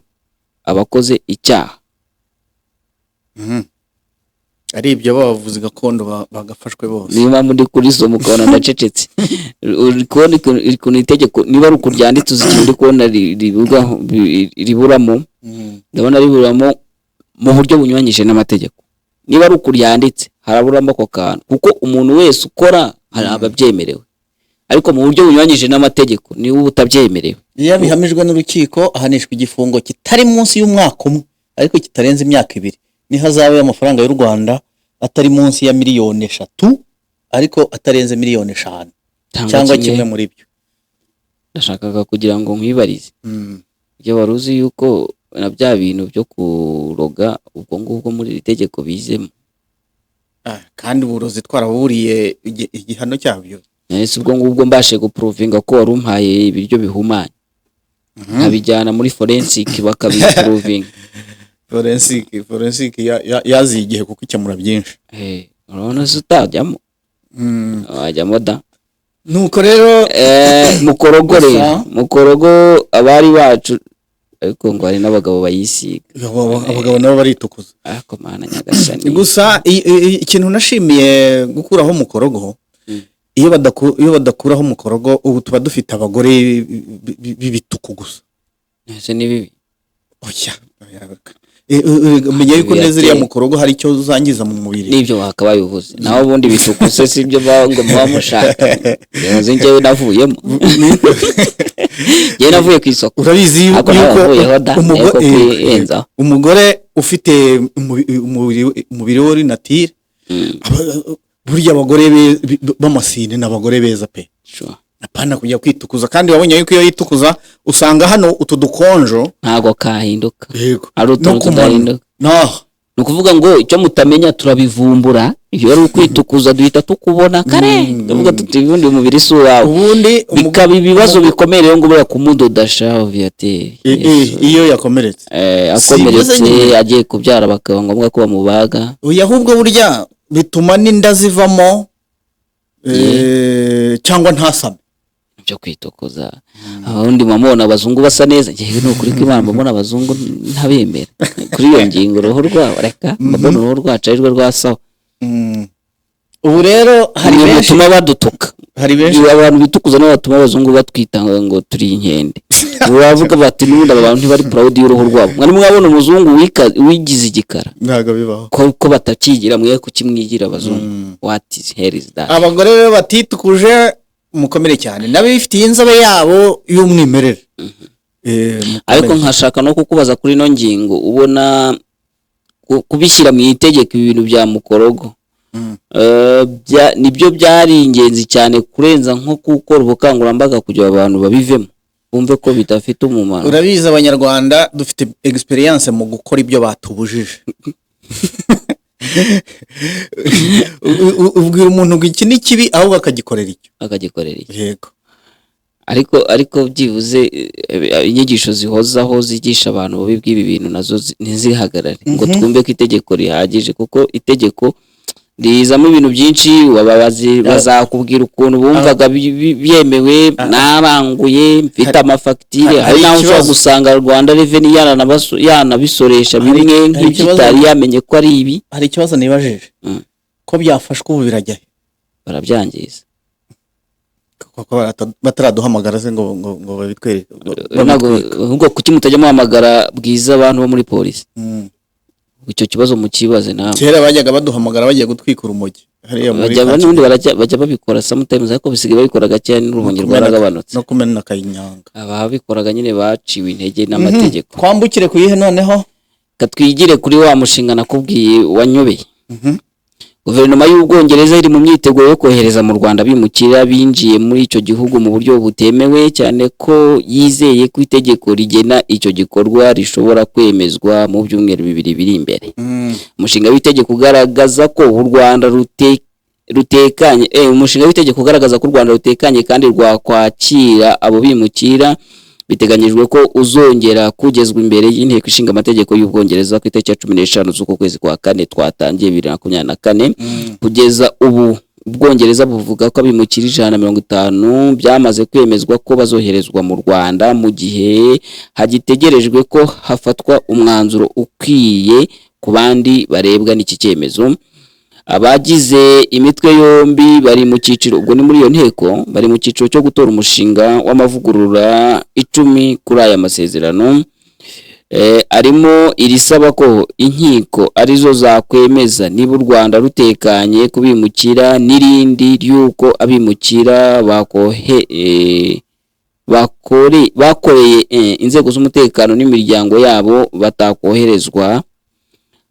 abakoze icyaha. Ari ibyo bavuze gakondo bagafashwe bose. Niba muri kuri somo ukabona ndacecetse uri ku itegeko niba ari ukuryanditse uzikindi kubona riburamo ndabona riburamo mu buryo bunyuranyije n'amategeko. Niba ari ukuryanditse haraburamo ako kantu kuko umuntu wese ukora hari ababyemerewe, ariko mu buryo bunyuranyije n'amategeko niwe ubutabyemerewe. Iyo bihamijwe n'urukiko ahanishwa igifungo kitari munsi y'umwaka umwe ariko kitarenze imyaka 2 n'ihazabu y'amafaranga y'u Rwanda atari munsi ya miliyoni 3 ariko atarenze miliyoni 5 cyangwa kimwe muri byo. Ndashakaga kugira ngo nkwibarize ibyo waruzi yuko na bya bintu byo kuroga ubwo ngubwo muri iri tegeko bizemo. Kandi uburozi twaraburiye igihano cyabyo. Ese ubwo ngubwo mbashe guprovinga ko warumpaye ibiryo bihumanye nkabijyana muri forensic bakabiprovinga. Forensic yazi igihe kuko icyamura byinshi. Urabona se utajyamo wajyamo da. Nuko rero mukorogo abari bacu ariko ngo hari n'abagabo bayisiga. Abagabo nabo baritukuza. Ariko mana nyagasani. Gusa ikintu nashimiye gukuraho mukorogo iyo badakuraho mukorogo ubu tuba dufite abagore bibituku gusa. Ese ni bibi. Oya. Menya yuko neza iriya mukorogo hari icyo uzangiza mu mubiri. Nibyo wakabaye uvuze. Naho ubundi bituku se sibyo ngo mubamushaka. Yaze njyewe navuyemo. Ye navuye ku isoko. Urabizi yuko umugore ufite umubiri w'ori natire burya abagore b'amasine n'abagore beza pe. Apana kujya kwitukuza, kandi wabonye yuko iyo yitukuza usanga hano utu dukonjo ntago kahinduka. Yego. Ari utuntu tudahinduka. Nukuvuga ngo icyo mutamenya turabivumbura, iyo ari ukwitukuza duhita tukubona kare. Ndavuga tuti ubundi umubiri si wawe. Ubundi bikaba ibibazo bikomeye rero ngo bura kumudodasha Viateur. Iyo yakomeretse. Akomeretse agiye kubyara bakaba ngombwa ko bamubaga. Oya, ahubwo burya bituma n'inda zivamo cyangwa ntasame. Byo kwitukuza. Abundi mamona abazungu basa neza. Yewe no kuri ko Imana mbona abazungu ntabemera. Kuri iyo ngingo roho rwa reka mbona roho rwacu ari rwo rwasaho. Ubu rero hari benshi bituma badutuka. Hari benshi abantu bitukuza no batuma abazungu batwita ngo turi inkende. Uravuga bati n'ubundi abantu ntibari proud y'uruhu rwabo. Mwari mwabona umuzungu wigize igikara. Ntago bibaho. Ko batakigira mwe kukimwigira abazungu. What is hell is that? Abagore rero batitukuje mukomere cyane n'abifitiye inzobe yabo y'umwimerere. Ariko nkashaka no kukubaza kuri no ngingo ubona kubishyira mu itegeko ibintu bya mukorogo. Nibyo byari ingenzi cyane kurenza nko gukora ubukangurambaga kugira abantu babivemo bumve ko bidafite umumaro. Urabiza Abanyarwanda dufite experience mu gukora ibyo batubujije. Ubwira umuntu ngo iki ni kibi ahubwo akagikorera icyo. Yego. Ariko byivuze inyigisho zihozaho zigisha abantu babi bw'ibi bintu nazo ntizihagarare ngo twumve ko itegeko rihagije, kuko itegeko rizamo ibintu byinshi. Bazakubwira ukuntu bumvaga byemewe nabanguye mfite amafagitire. Hari naho ushobora gusanga Rwanda Revenue yanabisoresha bimwe nk'igitari yamenye ko ari ibi. Hari ikibazo nibajije ko byafashwe ubu birajya barabyangiza kuko bataraduhamagara se ngo babitwereke. Ubwo kuki mutajya muhamagara Bwiza abantu bo muri polisi? Icyo kibazo mukibaze nawe. Kera bajyaga baduhamagara bagiye gutwika urumogi. N'ubundi bajya babikora sometimes, ariko bisigaye babikora gake n'urumogi rwaragabanutse no kumena kayinyanga. Ababikoraga nyine baciwe intege n'amategeko. Twambukire kuyihe noneho katwigire kuri wa mushinga nakubwiye wanyobeye. Guverinoma y'Ubwongereza iri mu myiteguro yo kohereza mu Rwanda bimukira binjiye muri icyo gihugu mu buryo butemewe, cyane ko yizeye ko itegeko rigena icyo gikorwa rishobora kwemezwa mu byumweru 2 biri imbere. Umushinga w'itegeko ugaragaza ko u Rwanda rutekanye umushinga w'itegeko ugaragaza ko u Rwanda rutekanye kandi rwakwakira abo bimukira biteganyijwe ko uzongera kugezwa imbere y'inteko ishinga amategeko y'Ubwongereza ku itariki ya 15 z'uko kwezi kwa kane twatangiye 2024. Kugeza ubu Ubwongereza buvuga ko abimukira 150 byamaze kwemezwa ko bazoherezwa mu Rwanda, mu gihe hagitegerejwe ko hafatwa umwanzuro ukwiye ku bandi barebwa n'iki cyemezo. Abagize imitwe yombi bari mu cyiciro, ubwo ni muri iyo nteko, bari mu cyiciro cyo gutora umushinga w'amavugurura 10 kuri aya masezerano. Arimo irisaba ko inkiko arizo zakwemeza niba u Rwanda rutekanye kubimukira, n'irindi ryuko abimukira bakoreye inzego z'umutekano n'imiryango yabo batakoherezwa.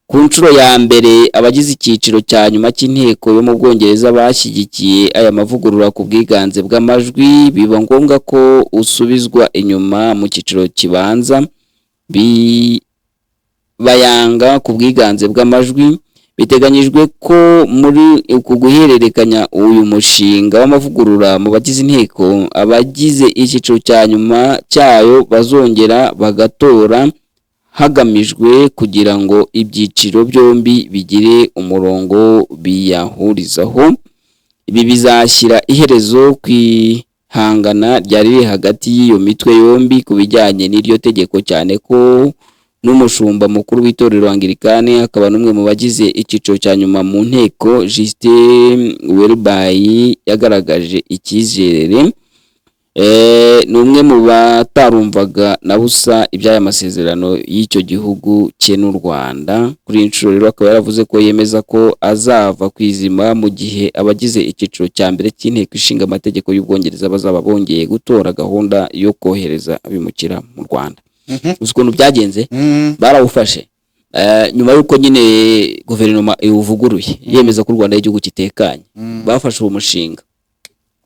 Ku nshuro ya mbere abagize icyiciro cya nyuma cy'inteko yo mu Bwongereza bashyigikiye aya mavugurura ku bwiganze bw'amajwi, biba ngombwa ko usubizwa inyuma mu cyiciro kibanza bayanga ku bwiganze bw'amajwi. Biteganyijwe ko muri uku guhererekanya uyu mushinga w'amavugurura mu bagize inteko, abagize icyiciro cya nyuma cyayo bazongera bagatora hagamijwe kugira ngo ibyiciro byombi bigire umurongo biyahurizaho. Ibi bizashyira iherezo kwihangana ryari hagati y'iyo mitwe yombi ku bijyanye n'iryo tegeko, cyane ko n'umushumba mukuru w'itorero Anglikane akaba n'umwe mu bagize icyiciro cya nyuma mu nteko, Justin Welby, yagaragaje icyizere. Ni umwe mu batarumvaga na busa iby'aya masezerano y'icyo gihugu cye n'u Rwanda. Kuri inshuro rero akaba yaravuze ko yemeza ko azava kwizima mu gihe abagize icyiciro cya mbere cy'inteko ishinga amategeko y'Ubwongereza bazaba bongeye gutora gahunda yo kohereza abimukira mu Rwanda. Uzi ukuntu byagenze? Barawufashe nyuma y'uko nyine guverinoma iwuvuguruye yemeza ko u Rwanda igihugu kitekanye, bafashe uwo mushinga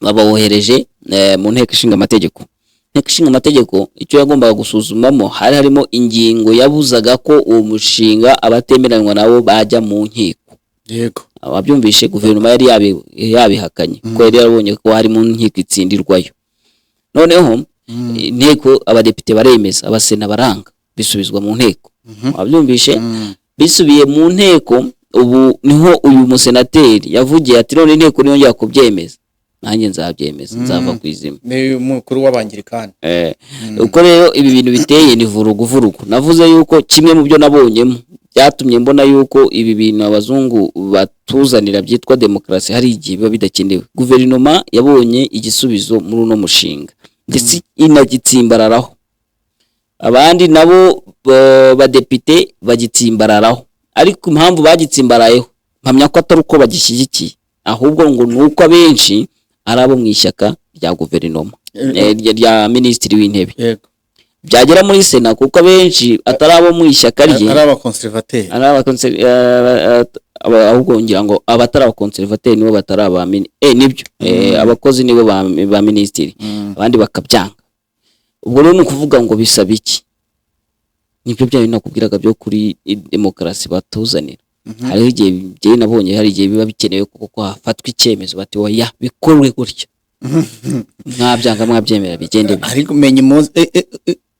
bawohereje mu nteko ishinga amategeko. Nteko ishinga amategeko icyo yagombaga gusuzumamo harimo ingingo yabuzaga ko uwo mushinga abatemeranywa nabo bajya mu nkiko. Yego, ababyumvishe guverinoma yari yabihakanye ko yari yarabonye ko hari mu nkiko itsindirwayo. Noneho inteko abadepite baremeza, abasena baranga, bisubizwa mu nteko. Ababyumvishe bisubiye mu nteko, ubu niho uyu musenateri yavugiye ati none inteko niyongera kubyemeza nanjye nzabyemeza, nzava ku izima. ni umukuru w'abangirikani. Uko rero ibi bintu biteye ni vurugu. Navuze yuko kimwe mu byo nabonyemo byatumye mbona yuko ibi bintu abazungu batuzanira byitwa demokarasi hari igihe biba bidakenewe. Guverinoma yabonye igisubizo muri uno mushinga ndetse inagitsimbararaho, abandi nabo badepite bagitsimbararaho, ariko impamvu bagitsimbarayeho mpamya ko atari uko bagishyigikiye, ahubwo ngo nuko abenshi ari abo mu ishyaka rya guverinoma rya minisitiri w'intebe. Yego, byagera muri sena kuko abenshi atari abo mu ishyaka rye, ari abakonservateri, ahubwo ngira ngo abatari abakonservateri nibo batari nibyo abakozi nibo ba minisitiri, abandi bakabyanga. Ubwo rero ni ukuvuga ngo bisaba iki? Nibyo byayo nakubwiraga byo kuri demokarasi batuzanira. Hariho igihe nabonye hari igihe biba bikenewe kuko hafatwa icyemezo bati oya bikorwe gutya, mwabyanga mwabyemera bigende. ariko menye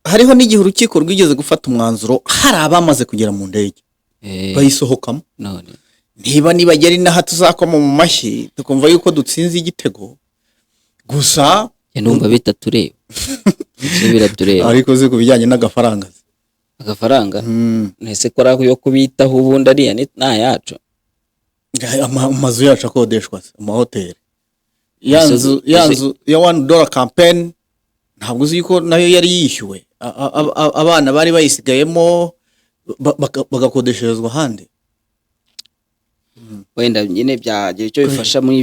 hariho n'igihe urukiko rwigeze gufata umwanzuro hari abamaze kugera mu ndege bayisohokamo. None niba nibagera inaha tuzakoma mu mashyi tukumva yuko dutsinze igitego gusa, numva bitatureba biratureba. ariko uzi ku bijyanye n'agafaranga, ntese ko ari yo kubitaho ubundi ariya nta yacu, amazu yacu akodeshwa, amahoteli, yanzu ya $1 campaign ntabwo uzi ko nayo yari yishyuwe, abana bari bayisigayemo bagakodesherezwa ahandi. Wenda nyine byagira icyo bifasha muri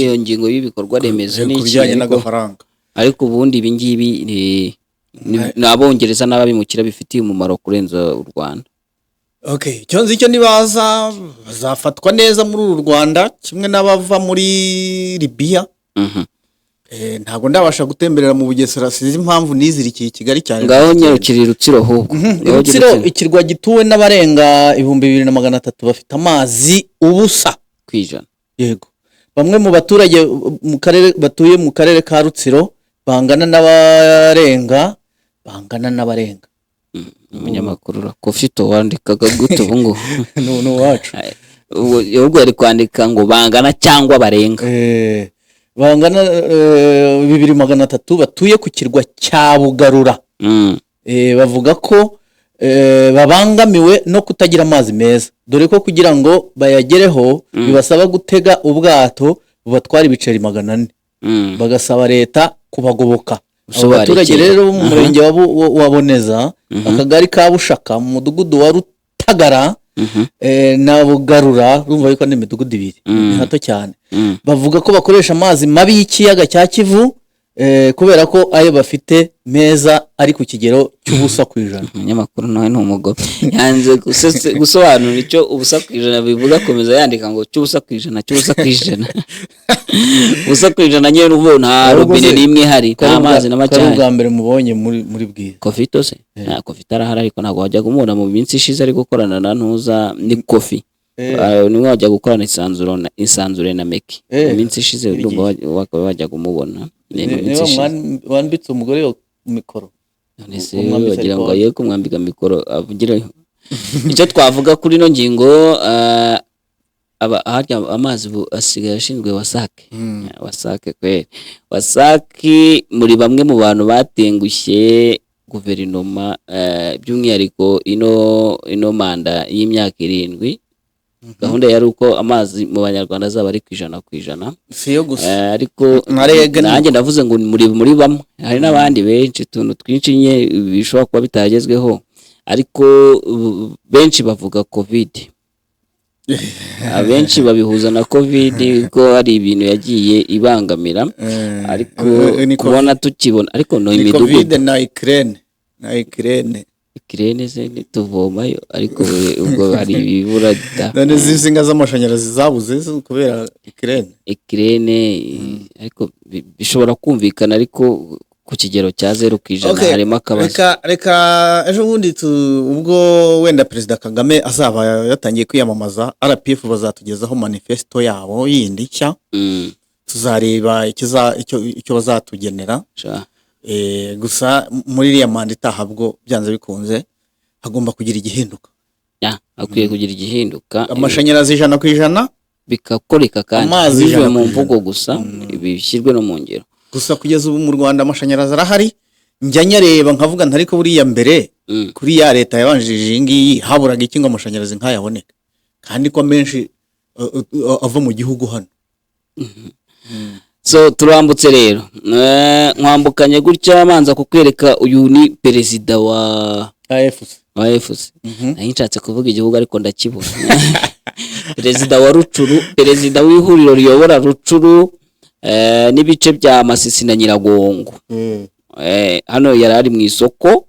iyo ngingo y'ibikorwa remezo n'ikijyanye n'agafaranga, ariko ubundi ibi ngibi n'abongereza n'ababimukira bifitiye umumaro kurenza u Rwanda. Okay, icyo nzi cyo nibaza bazafatwa neza muri uru Rwanda kimwe n'abava muri Libya. Ntabwo ndabasha gutemberera mu Bugesera, sizi impamvu nizirikiye i Kigali cyane. Ngaho nyarukiri Rutsiro ahubwo. Rutsiro ikirwa gituwe n'abarenga 2300 bafite amazi ubusa kwijana. Yego, bamwe mu baturage mu karere batuye mu karere ka Rutsiro bangana n'abarenga umunyamakuru Kofito wandikaga gute ubu ngo no wacu ubwo yari kwandika ngo bangana cyangwa barenga bangana 2300 batuye ku kirwa cya Bugarura. Bavuga ko babangamiwe no kutagira amazi meza, dore ko kugira ngo bayagereho bibasaba gutega ubwato bubatwara ibiceri 400, bagasaba leta kubagoboka. Abaturage rero mu murenge wa Boneza, akagari ka Bushaka, mu mudugudu wa Rutagara na Bugarura, urumva yuko n'imidugudu ibiri ni hato cyane, bavuga ko bakoresha amazi mabi y'ikiyaga cya Kivu kubera ko ayo bafite meza ari ku kigero cy'ubusa kwijana. Umunyamakuru nawe ni umugabo yanze gusobanura icyo ubusa kwijana bivuga, komeza yandika ngo cy'ubusa kwijana ubusa kwijana nyene ubu nta robine nimwe hari, nta mazi n'amacyayi. Bwa mbere mubonye muri bwiza Kofito se nta Kofito arahari, ariko ntabwo wajya kumubona mu minsi ishize ari gukorana na ntuza ni Kofi. Niwe wajya gukorana isanzure na Meki mu minsi ishize, urumva wajya kumubona. Niyo wambitse umugore yo mikoro, none se wagira ngo agiye kumwambika mikoro avugira. Icyo twavuga kuri no ngingo harya amazi asigaye ashinzwe wasake kweli. Wasake muri bamwe mu bantu batengushye guverinoma, by'umwihariko ino manda y'imyaka 7. Gahunda yari uko amazi mu Banyarwanda azaba ari kwijana siyo gusa, ariko nanjye ndavuze ngo muri bamwe, hari n'abandi benshi tuntu twinshi nye bishobora kuba bitagezweho, ariko benshi bavuga covid. Abenshi babihuza na covid ko hari ibintu yagiye ibangamira, ariko kubona tukibona, ariko no imidugudu covid na Ukraine Ukraine se nituvomayo ariko ubwo hari ibibura none zizinga z'amashanyarazi zabuze kubera Ukraine ariko bishobora kumvikana ariko ku kigero cya 0% harimo akabazo. Reka ejo bundi ubwo wenda Perezida Kagame azaba yatangiye kwiyamamaza, RPF bazatugezaho manifesto yabo yindi nshya, tuzareba icyo bazatugenera. Gusa muri iriya manda itaha bwo byanze bikunze hagomba kugira igihinduka. Akwiye kugira igihinduka, amashanyarazi 100% bikakoreka kandi bivuye mu mvugo gusa, bishyirwe no mu ngero. Gusa kugeza ubu mu Rwanda amashanyarazi arahari, njya nyareba nkavuga ntari ko buriya mbere kuri ya leta yabanjije ngiyi haburaga iki ngo amashanyarazi nkayaboneka, kandi ko menshi ava mu gihugu hano. So turambutse rero mwambukanye gutya manza kukwereka uyu ni perezida wa AFC. Nshatse kuvuga igihugu ariko ndakibura. Perezida wa Rucuru, perezida w'ihuriro riyobora Rucuru n'ibice bya Masisi na Nyiragongo. Hano yari ari mu isoko,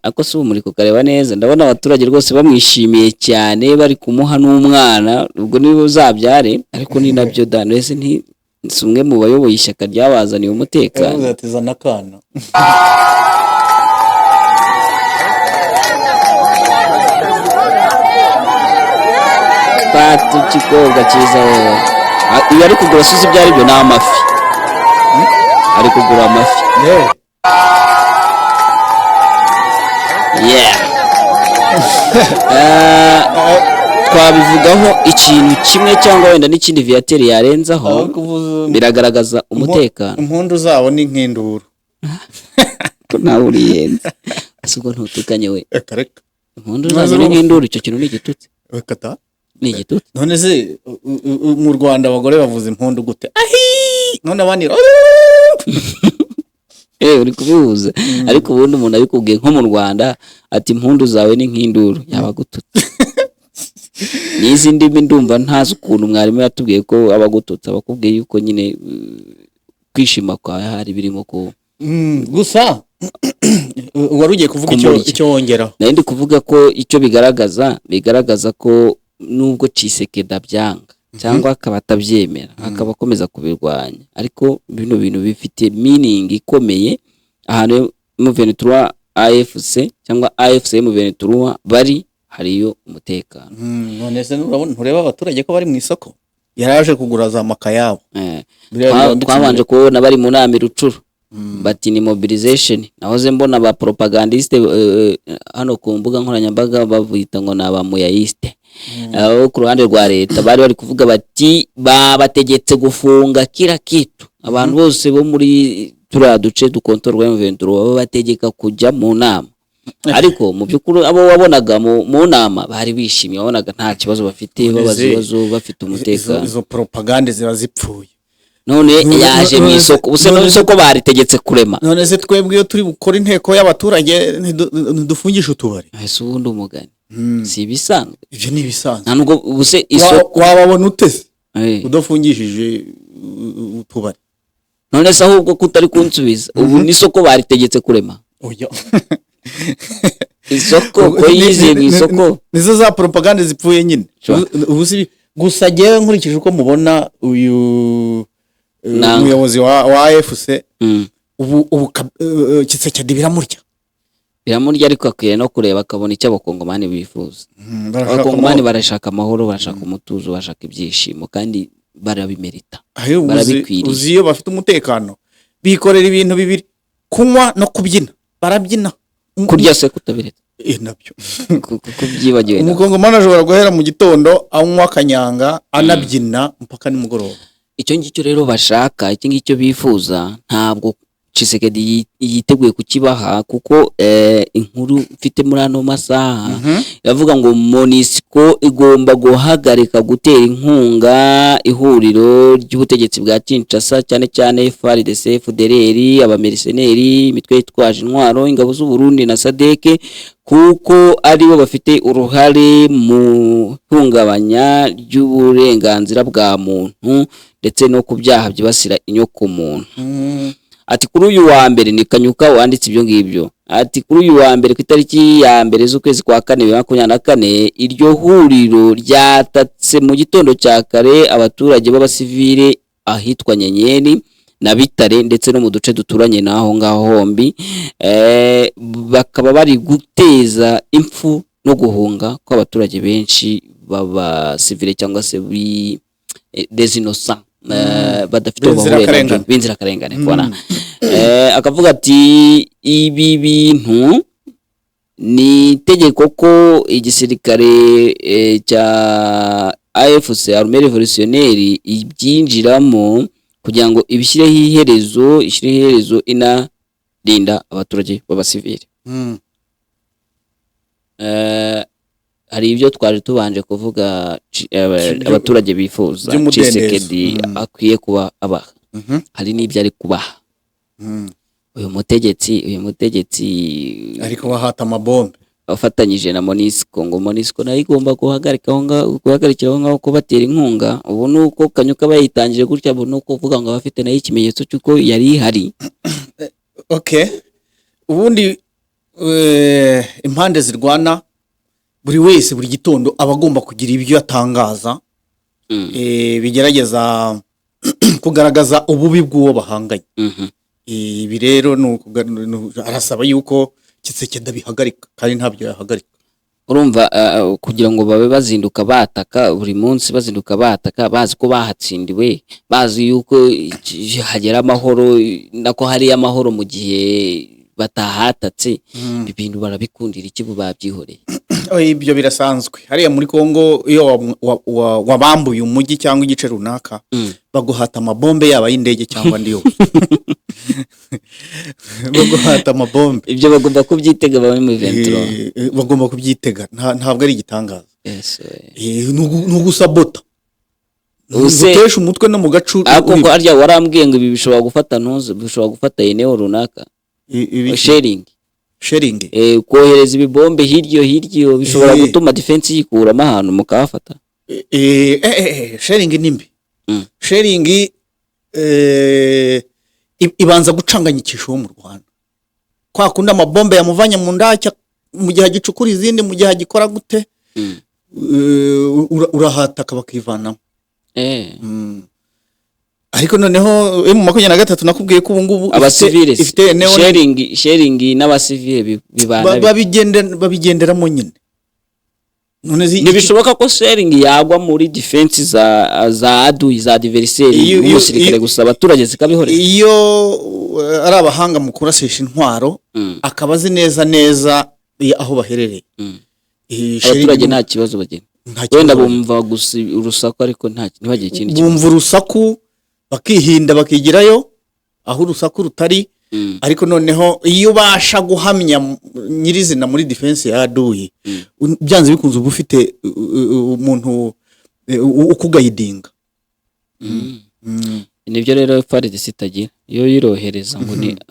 ako si muri kukareba neza, ndabona abaturage rwose bamwishimiye cyane, bari kumuha n'umwana, ubwo nibo uzabyare, ariko ni nabyo danwese nti umwe mu bayoboye ishyaka ryabazaniye umutekano. Uzateza nakana. Patu kikobwa cyiza wewe. Iyo ari kugura suzi byari byo n'amafi. Ari kugura amafi. Twabivugaho ikintu kimwe cyangwa wenda n'ikindi Viateur yarenzaho, biragaragaza umutekano. Impundu zabo ni nk'induru. Ko nawe uriyenza. Asugo ntutukanye we. Reka. Impundu zabo ni nk'induru, icyo kintu ni igitutsi. Rekata. Ni igitutsi. None se mu Rwanda abagore bavuza impundu gute? None abandi uri kubihuza, ariko ubundi umuntu abikubwiye nko mu Rwanda ati impundu zawe ni nk'induru, yabagututse. Nizi ndimi ndumva ntazi ukuntu mwarimu yatubwiye ko abagututse, abakubwiye yuko nyine kwishima kwa hari birimo ko gusa warugiye kuvuga icyo wongeraho. Ndi kuvuga ko icyo bigaragaza ko nubwo Tshisekedi byanga cyangwa akaba atabyemera, akaba akomeza kubirwanya, ariko bino bintu bifite meaning ikomeye ahantu M23 AFC cyangwa AFC M23 bari hariyo umutekano. None se ntureba abaturage ko bari mu isoko, yaraje kugura za makayabo. Twabanje kubona bari mu nama Rucuru, bati ni mobilization. Nahoze mbona ba propagandiste hano ku mbuga nkoranyambaga bavuyita ngo naba muyayiste. Ku ruhande rwa leta bari kuvuga bati babategetse gufunga kira kitu, abantu bose bo muri turiya duce dukontorwa M23 bategeka kujya mu nama. Ariko mu by'ukuri abo wabonaga mu nama bari bishimye, wabonaga nta kibazo bafite, babaza ibibazo, bafite umutekano. Izo propagande ziba zipfuye. None yaje mu isoko, ubuse no isoko baritegetse kurema. None se twebwe iyo turi gukora inteko y'abaturage ntidufungisha utubari. Ese ubundi umugani si bisanzwe. Ibyo ni bisanzwe. Nta nubwo ubuse isoko wababona utese udafungishije utubari. None se ahubwo kutari kunsubiza, ubu ni isoko baritegetse kurema. Oya. Isoko ko yize mu isoko nizo za propagande zipfuye nyine. Ubusi gusa jewe nkurikije uko mubona uyu umuyobozi wa AFC ubu Tshisekedi biramurya ariko akwiye no kureba akabona icyo abakongomani bifuza. Abakongomani barashaka amahoro, barashaka umutuzo, barashaka ibyishimo, kandi barabimerita, barabikwiriye. Uzi iyo bafite umutekano bikorera ibintu bibiri, kunywa no kubyina. Barabyina, kurya se kutabireta nabyo kubyibagiwe. Umukongomani ashobora guhera mu gitondo anywa akanyanga anabyina mpaka nimugoroba. Icyo ngicyo rero bashaka, icyo ngicyo bifuza, ntabwo Tshisekedi yiteguye kukibaha, kuko inkuru mfite muri ano masaha yavuga ngo MONUSCO igomba guhagarika gutera inkunga ihuriro ry'ubutegetsi bwa Kinshasa, cyane cyane FARDC, FDLR, abamerceneri, imitwe yitwaje intwaro, ingabo z'u Burundi na SADC, kuko aribo bafite uruhare mu hungabanya ry'uburenganzira bwa muntu ndetse no ku byaha byibasira inyoko muntu. Ati kuri uyu wa mbere ni Kanyuka wanditse ibyo ngibyo, ati kuri uyu wa mbere ku itariki ya mbere z'ukwezi kwa 4/2024 iryo huriro ryatatse mu gitondo cya kare abaturage b'abasivile ahitwa Nyenyeri na Bitare ndetse no mu duce duturanye naho ngaho hombi, bakaba bari guteza impfu no guhunga kw'abaturage benshi baba civile cyangwa se des innocents badafite uburenganzira b'inzirakarengane. Akavuga ati ibi bintu ni itegeko ko igisirikare cya AFC Armée Révolutionnaire ibyinjiramo kugira ngo ibishyireho iherezo inarinda abaturage b'abasivile. Hari ibyo twaje tubanje kuvuga abaturage bifuza Tshisekedi akwiye kuba abaha, hari n'ibyo ari kubaha. Uyu mutegetsi ariko wahata amabombe afatanyije na Monisco, ngo Monisco nayo igomba guhagarikira aho ngaho ko batera inkunga. Ubu nuko Kanyuka bayitangije gutya, ubu nuko uvuga ngo abafite nayo ikimenyetso cy'uko yari ihari. Ubundi impande zirwana buri wese buri gitondo abagomba kugira ibyo atangaza bigerageza kugaragaza ububi bw'uwo bahanganye. Ibi rero arasaba yuko Tshisekedi abihagarika kandi ntabyo yahagarika. Urumva kugira ngo babe bazinduka bataka buri munsi, bazinduka bataka bazi ko bahatsindiwe, bazi yuko hagera amahoro, nako hari amahoro mu gihe batahatatse. Ibintu barabikundira iki babyihoreye. Ibyo birasanzwe hariya muri Kongo, iyo wabambuye umujyi cyangwa igice runaka baguhata amabombe yaba y'indege cyangwa ndi yose. Baguhata amabombe, ibyo bagomba kubyitega bari mu 23, bagomba kubyitega, ntabwo ari igitangaza. N'ugusabota utesha umutwe no mu gacu. Ako ngo arya warambwiye ngo ibi bishobora gufata eneo runaka. Sharing kohereza ibibombe hiryo bishobora gutuma defense yikuramo ahantu mukafata. Sharing nimbi. Sharing ibanza gucanganyikisha mu Rwanda. Kwa kunda amabombe yamuvanye mu ndacya mu gihe gicukura izindi, mu gihe gikora gute urahataka bakivanamo. Ariko noneho mu 23 nakubwiye ko ubu ngubu abasivile sharing n'abasivile babigenderamo nyine. None ntibishoboka ko sharing yagwa muri defense za adui za adversaire umusirikare gusa abaturage zikabihorera. Iyo ari abahanga mu kurasisha intwaro akabazi neza aho baherereye, abaturage nta kibazo bagenda, wenda bumva gusa urusaku ariko ntibagire ikindi kibazo. Bumva urusaku bakihinda bakigirayo aho urusaku rutari. Ariko noneho iyo ubasha guhamya nyirizina muri defense ya adui, byanze bikunze uba ufite umuntu ukugayidinga. Nibyo rero FARDC itagira, iyo yirohereza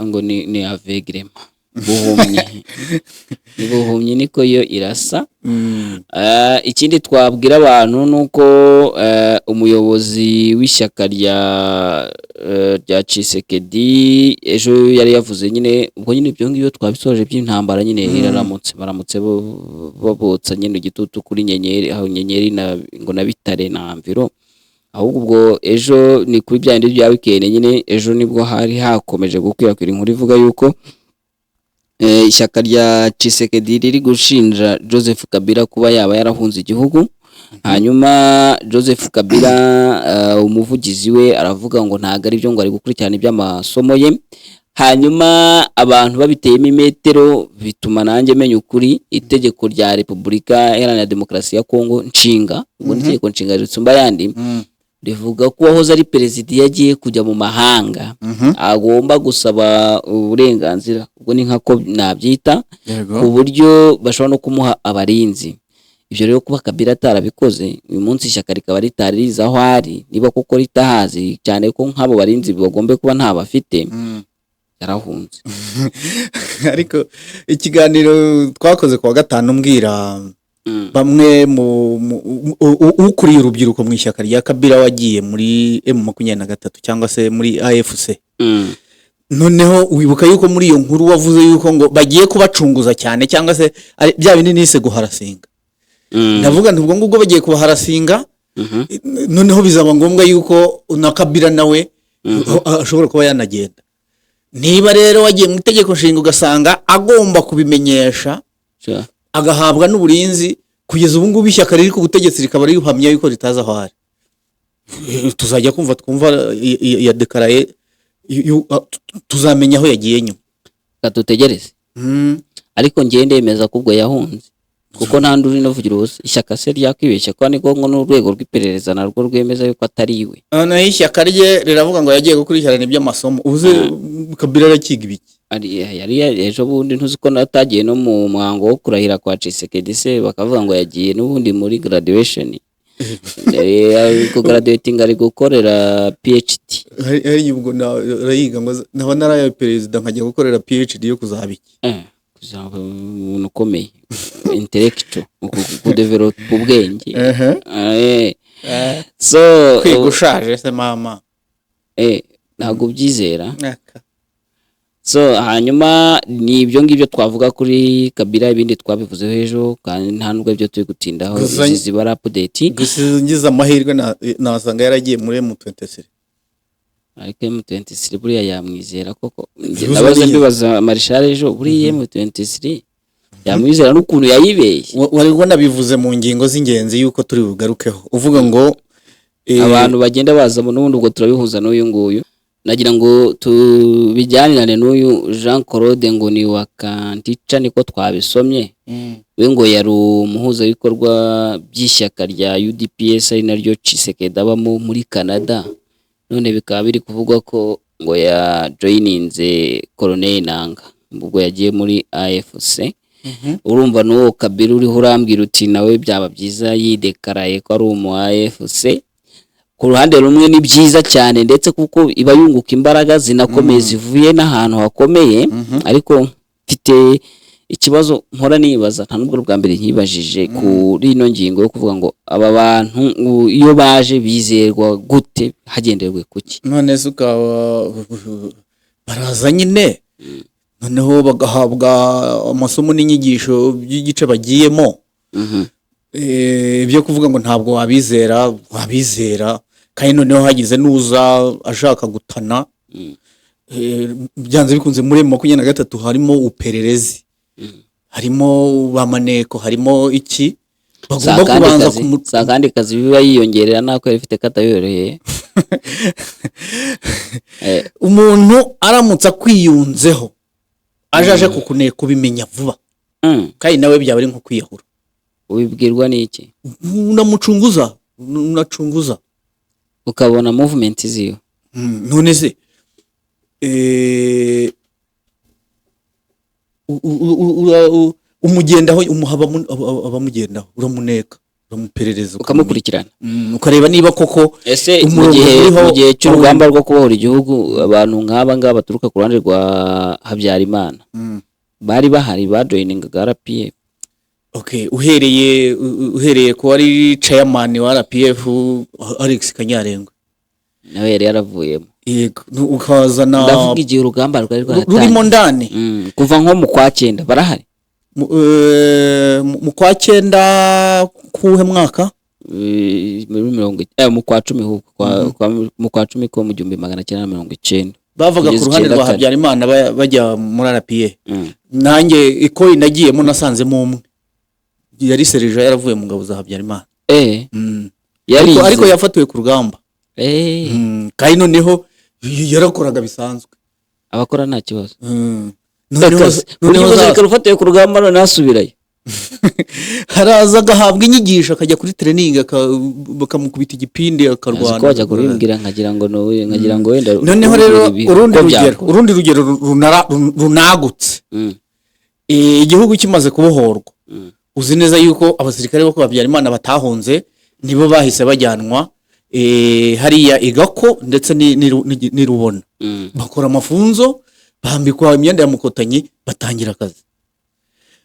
ngo ni avegrema buhumye niko yo irasa. Ikindi twabwira abantu nuko umuyobozi w'ishyaka rya Tshisekedi ejo yari yavuze nyine, ubwo nyine ibyo ngibyo twabisoje by'intambara nyine baramutse babotsa nyine igitutu kuri Nyenyeri, aho Nyenyeri ngo na Bitare na Mviro. Ahubwo ubwo ejo ni kuri byandi bya weekend nyine, ejo nibwo hari hakomeje gukwirakwira inkuru ivuga yuko ishyaka rya Tshisekedi riri gushinja Joseph Kabila kuba yaba yarahunze igihugu. Hanyuma Joseph Kabila umuvugizi we aravuga ngo ntago ari byo, ngo ari gukurikirana iby'amasomo ye. Hanyuma abantu babiteyemo imetero bituma nanjye menya ukuri. Itegeko rya Repubulika Iharanira Demokarasi ya Kongo nshinga, ubwo itegeko nshinga ritsumba yandi, rivuga ko wahoze ari perezida yagiye kujya mu mahanga agomba gusaba uburenganzira, ubwo ni nkako nabyita, ku buryo bashobora no kumuha abarinzi. Ibyo rero kuba Kabila atarabikoze, uyu munsi ishyaka rikaba ritariza aho ari, niba koko ritahazi cyane ko nk'abo barinzi bagombe kuba nta bafite, yarahunze. Ariko ikiganiro twakoze kuwa gatanu mbwira bamwe ukuriye urubyiruko mu ishyaka rya Kabila wagiye muri M23 cyangwa se muri AFC, noneho wibuka yuko muri iyo nkuru wavuze yuko ngo bagiye kubacunguza cyane cyangwa se bya bindi nise guharasinga. Ndavuga nti ubwo ngubwo bagiye kubaharasinga, noneho bizaba ngombwa yuko na Kabila nawe ashobora kuba yanagenda. Niba rero wagiye mu itegeko nshinga ugasanga agomba kubimenyesha, agahabwa n'uburinzi, kugeza ubu ngubu ishyaka riri ku butegetsi rikaba rihamya yuko ritaza aho ari, tuzajya twumva ya dekaraye, tuzamenya aho yagiye nyuma. Katutegereze. Ariko ngiye ndemeza ko ubwo yahunze, kuko nta nduri novugira ubusa. Ishyaka se ryakwibeshya ko niko ngo n'urwego rw'iperereza narwo rwemeza yuko atari iwe. Naho ishyaka rye riravuga ngo yagiye gukurikirana iby'amasomo. Ubuze Kabila arakiga ibiki? Yari ejo bundi ntuzi ko natagiye no mu muhango wo kurahira kwa Tshisekedi se bakavuga ngo yagiye n'ubundi muri graduation. Ko graduating ari gukorera PhD. Hari ubwo arayiga ngo naba naraye perezida nkajya gukorera PhD yo kuzabiki. Kuzaba umuntu ukomeye, intellectual, ku develop ubwenge. So kwigushaje se mama. Ntago byizera. So hanyuma ni ibyo ngibyo twavuga kuri Kabila, ibindi twabivuzeho ejo kandi nta nubwo ibyo turi gutindaho, izi bara update. Gusa ngize amahirwe nasanga yaragiye muri M23. Ariko M23 buriya yamwizera koko. Ndabaza mbibaza Marshal ejo buriya M23 yamwizera n'ukuntu yayibeshye. Wari ubona bivuze mu ngingo z'ingenzi yuko turi bugarukeho, uvuga ngo abantu bagenda baza n'ubundi ubwo turabihuza n'uyu nguyu. Nagira ngo tubijyanirane n'uyu Jean Claude ngo ni wakantica, niko twabisomye. We ngo yari umuhuza w'ibikorwa by'ishyaka rya UDPS ari naryo Tshisekedi abamo muri Canada. None bikaba biri kuvugwa ko ngo ya joininze Colonel Nanga ubwo yagiye muri AFC. Urumva n'uwo Kabila uriho urambwira uti nawe byaba byiza yidekaraye ko ari umu AFC. Ku ruhande rumwe ni byiza cyane ndetse kuko iba yunguka imbaraga zinakomeye zivuye n'ahantu hakomeye. Ariko mfite ikibazo nkora nibaza, nta nubwo bwa mbere nkibajije kuri ino ngingo yo kuvuga ngo aba bantu iyo baje bizerwa gute, hagenderwe kuki? None se ukaba baraza nyine, noneho bagahabwa amasomo n'inyigisho by'igice bagiyemo. Ibyo kuvuga ngo ntabwo wabizera kandi noneho hagize nuza ashaka gutana, byanze bikunze muri 23 harimo upererezi, harimo bamaneko, harimo iki bagomba kubanza kandi kazi biba yiyongerera nako yarifite katayoroheye. Umuntu aramutsa kwiyunzeho ajaje kukuneka kubimenya vuba, kandi nawe byaba ari nko kwiyahura. Ubibwirwa n'iki? Unacunguza ukabona movement ziyo. None se umugendaho umuhaba abamugendaho, uramuneka, uramuperereza, ukamukurikirana, ukareba niba koko ese mu gihe cy'urugamba rwo kubohora igihugu abantu nk'aba ngaba baturuka ku ruhande rwa Habyarimana bari bahari bajoiningaga RPF. Okay, uhereye ko ari chairman wa RPF Alex Kanyarengwe, nawe yari yaravuyemo. Yego, ukazana ndavuga igihe urugamba rwari rwatangiye rurimo ndani kuva nko mu kwa 9 barahari. Mu kwa 9 kuhe mwaka? Mu kwa 10 mu kwa 10 ko mu 1990 bavaga ku ruhande rwa Habyarimana bajya muri RPF. Nanjye iko inagiyemo nasanzemo umwe yari Serija yaravuye mu ngabo za Habyarimana. Ariko yafatiwe ku rugamba. Kandi noneho yarakoraga bisanzwe, abakora nta kibazo. Noneho zarufatiwe ku rugamba none asubirayo. Haraza agahabwa inyigisho akajya kuri training bakamukubita igipindi akarwana. Ko bajya kubimbwira nkagira ngo wenda. Noneho rero urundi rugero runagutse. Igihugu kimaze kubohorwa, uzi neza yuko abasirikare bo Habyarimana batahunze nibo bahise bajyanwa hariya igako ndetse ni Rubona. Bakora amafunzo, bambikwa imyenda ya mukotanyi, batangira akazi.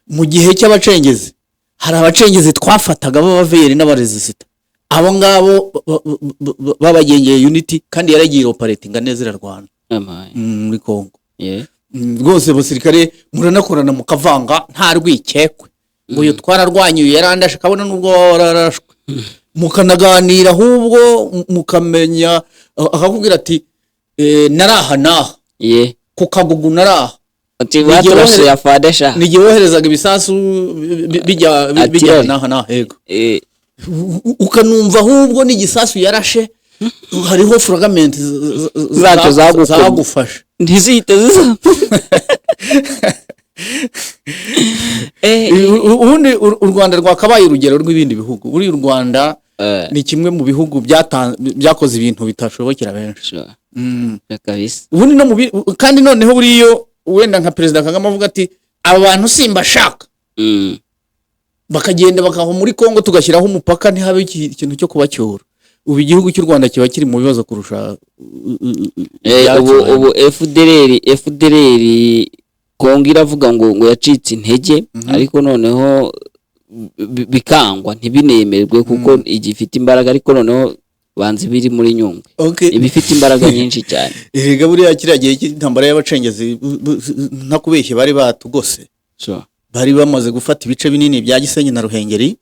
Mu gihe cy'abacengezi hari abacengezi twafataga b'abaveri n'abaresisita, abo ngabo babagengeye unity kandi yaragiye operating neza irarwana. muri Kongo. Rwose abasirikare muranakorana mukavanga nta rwikekwe ngo uyu twararwanyuye yarandashe kabona nubwo wararashwe mukanaganira ahubwo mukamenya akakubwira ati naraha naha ku Kagugu naraha ati baturashe ya fadesha nigiye woherezaga ibisasu bijya naha yego ukanumva ahubwo n'igisasu yarashe hariho fragment zacu zagufasha ntizihite ziza ubundi u Rwanda rwakabaye urugero rw'ibindi bihugu. Buri u Rwanda ni kimwe mu bihugu byakoze ibintu bitashobokera benshi. Ubundi no kandi noneho buriyo wenda nka Perezida Kagame avuga ati aba bantu simbashaka bakagenda bakaho muri Kongo tugashyiraho umupaka ntihabe ikintu cyo kubacyura. Ubu igihugu cy'u Rwanda kiba kiri mu bibazo kurusha ubu FDLR Kongo iravuga ngo yacitse intege ariko noneho bikangwa ntibinemerwe kuko igifite imbaraga ariko noneho banze biri muri Nyungwe ibifite imbaraga nyinshi cyane. Erega buriya kiragiye cy'intambara y'abacengezi ntakubeshye bari batugose bari bamaze gufata ibice binini bya Gisenyi na Ruhengeri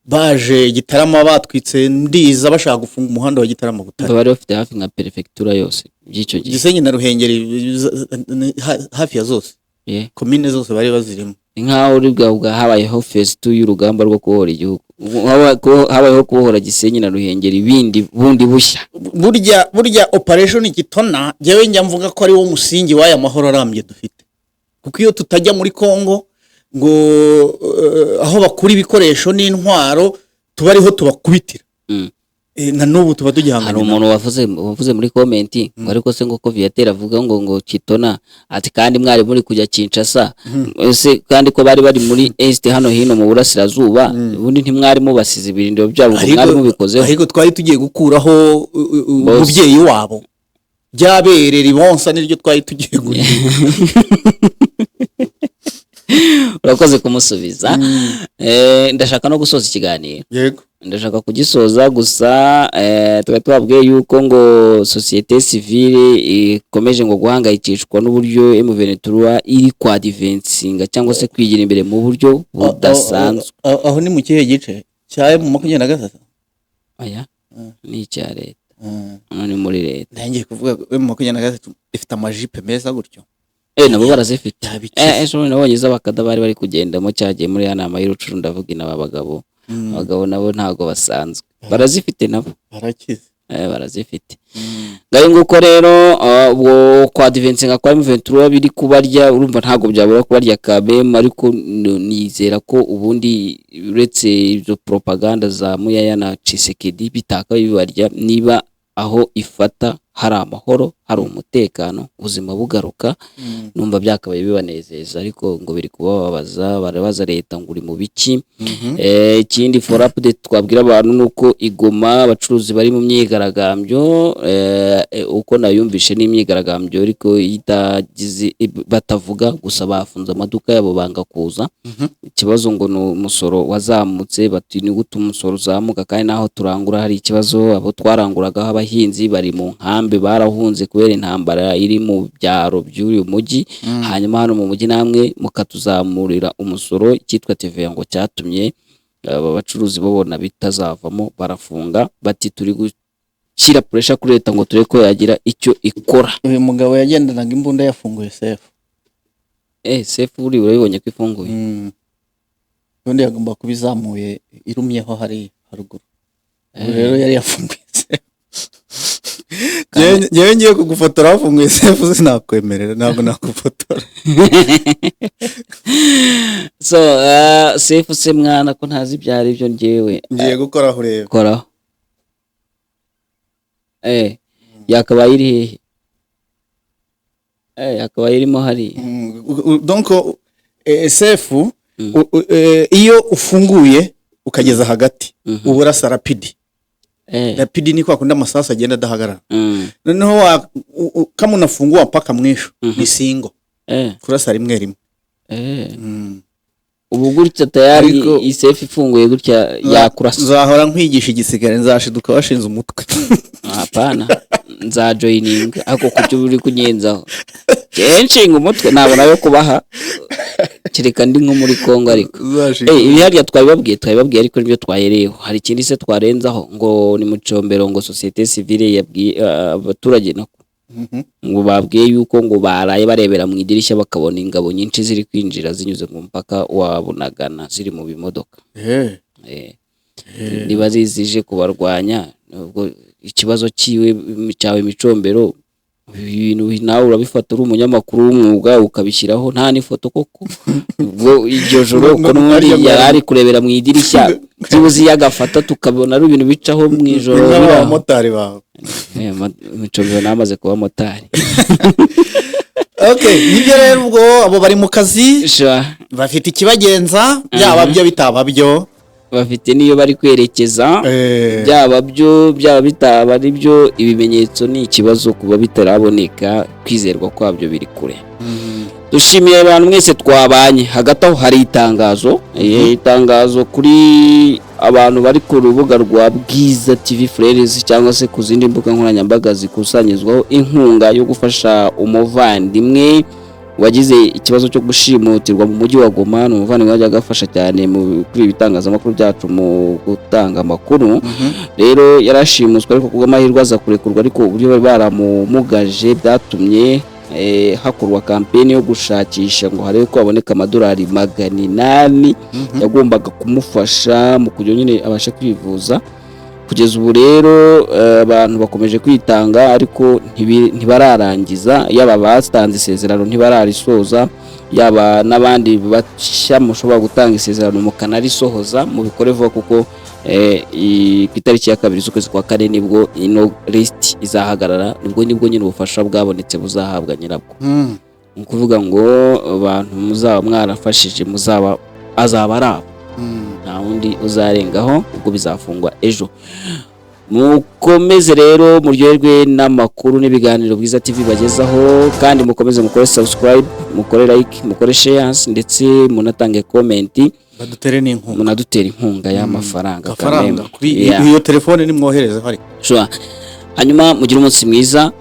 baje Gitarama batwitse ndiza bashaka gufunga umuhanda wa Gitarama Butare. Bari bafite hafi nka perefectura yose by'icyo gihe Gisenyi na Ruhengeri hafi ya zose komine zose bari bazirimo. Nkaho uri bwa habayeho phase 2 y'urugamba rwo kubohora igihugu habayeho kubohora Gisenyi na Ruhengeri bundi bushya. Burya operation Gitona jewe njya mvuga ko ari wo musingi w'aya mahoro arambye dufite kuko iyo tutajya muri Kongo ngo aho bakura ibikoresho n'intwaro tubariho tubakubitira na nubu tuba tugihangana. Hari umuntu wavuze muri comment ngo ariko se ngo ko Viateur avuga ngo Kitona ati kandi mwari muri kujya Kinshasa ese kandi ko bari muri East hano hino mu burasirazuba ubundi ntimwari mubasize ibirindiro byabo ngo mwari mubikozeho ariko twari tugiye gukuraho umubyeyi wabo byaberera ibonsa niryo twari tugiye urakoze kumusubiza. Ndashaka no gusoza ikiganiro. Yego ndashaka kugisoza gusa twabwiye yuko ngo societe civile ikomeje ngo guhangayikishwa n'uburyo M23 iri kwa advancinga cyangwa se kwigira imbere mu buryo budasanzwe. Aho ni mu kihe gice cyaye mu 23? Aya ni icya leta ni muri leta. Ndangiye kuvuga M23 ifite amajipe meza gutyo. Nabo barazifite. Ejo nabonye z'abakada bari kugendamo cyagiye muri ya nama y'urucuru ndavuga inaba bagabo. Abagabo nabo ntago basanzwe. Barazifite nabo. Barakize. Barazifite. Ngaye nguko rero ubwo kwa advancinga kwa M23 biri kubarya urumva ntago byabura kubarya KBM ariko nizera ko ubundi uretse ibyo propaganda za Muyaya na Tshisekedi bitaka bibarya niba aho ifata hari amahoro hari umutekano ubuzima bugaruka numva byakabaye bibanezeza ariko ngo biri kubabaza barabaza leta ngo uri mu biki. Ikindi for update twabwira abantu nuko Igoma abacuruzi bari mu myigaragambyo uko nayumvishe n'imyigaragambyo ariko itagize batavuga gusa bafunze amaduka yabo banga kuza. Ikibazo ngo no umusoro wazamutse bati ni gute umusoro uzamuka kandi naho turangura hari ikibazo abo twaranguraga abahinzi bari mu nkambe barahunze kubera intambara iri mu byaro by'uyu mujyi hanyuma hano mu mujyi namwe mukatuzamurira umusoro cyitwa TVA ngo cyatumye aba bacuruzi babona bitazavamo barafunga bati turi gushyira pressure kuri leta ngo tureko yagira icyo ikora. Uyu mugabo yagendanaga imbunda yafunguye safe. Safe uri urabibonye ko ifunguye. Undi yagomba kubizamuye irumyeho hari haruguru. Rero yari yafunguye safe. Yewe ngiye kugufotora wafunguye safe sinakwemerera ntabwo nakufotora. So safe se mwana ko ntazi byari byo ngewe ngiye gukora aho rero koraho yakabaye iri hehe yakabaye irimo hari donc safe iyo ufunguye ukageza hagati uburasa rapidi rapidi ni kwa kunda amasasa agenda adahagarara noneho kamunafungua paka mwisho ni singo kurasa rimwe rimwe ubu gutya tayari isafe ifunguye gutya yakurasa nzahora nkwigisha igisigare nzashiduka washinze umutwe hapana nza joining ako kucyo uri kunyenzaho nshinga umutwe nabona yo kubaha kireka ndi nko muri Kongo ariko ibi hariya twabibabwiye ariko nibyo twayereyeho hari ikindi se twarenzaho ngo ni mu Combero ngo societe civile yabwiye abaturage nako ngo babwiye yuko ngo baraye barebera mu idirishya bakabona ingabo nyinshi ziri kwinjira zinyuze mu mpaka wa Bunagana ziri mu bimodoka niba zizije kubarwanya ubwo ikibazo cyawe Micombero ibintu nawe urabifata uri umunyamakuru w'umwuga ukabishyiraho nta n'ifoto koko ubwo iryo joro ko n'undi yari kurebera mu idirishya byibuze yagafata tukabona ari ibintu bicaho mu ijoro n'abamotari bawe Micombero namaze kuba motari. Okay, nibyo rero ubwo abo bari mu kazi bafite ikibagenza byaba byo bitaba byo bafite niyo bari kwerekeza byaba byo byaba bitaba ari byo ibimenyetso ni ikibazo kuba bitaraboneka kwizerwa kwabyo biri kure. Dushimiye abantu mwese twabanye hagati aho hari itangazo kuri abantu bari ku rubuga rwa Bwiza TV Frères cyangwa se ku zindi mbuga nkoranyambaga zikusanyizwaho inkunga yo gufasha umuvandimwe wagize ikibazo cyo gushimutirwa mu mujyi wa Goma. Umuvandimwe wajya agafasha cyane kuri ibitangazamakuru byacu mu gutanga amakuru. Rero yarashimuswe ariko kubw'amahirwe aza kurekurwa ariko uburyo bari baramumugaje byatumye hakorwa kampeni yo gushakisha ngo harebe ko aboneka amadolari 800 yagombaga kumufasha mu kujya nyine abashe kwivuza. Kugeza ubu rero abantu bakomeje kwitanga ariko ntibararangiza, yaba bastanze isezerano ntibararisoza, yaba n'abandi bashya mushobora gutanga isezerano mukanarisohoza mu bikore vuba kuko itariki ya 2 z'ukwezi kwa kane nibwo ino list izahagarara, nibwo nyine ubufasha bwabonetse buzahabwa nyirabwo. Ukuvuga ngo abantu muzaba mwarafashije azaba arabo nta wundi uzarengaho ubwo bizafungwa ejo. Mukomeze rero muryoherwe n'amakuru n'ibiganiro Bwiza TV bagezaho, kandi mukomeze mukore subscribe, mukore like, mukore shares ndetse munatange comment, badutere n'inkunga, munadutera inkunga y'amafaranga kuri iyo telefone nimwohereze hari sure. Hanyuma mugire umunsi mwiza,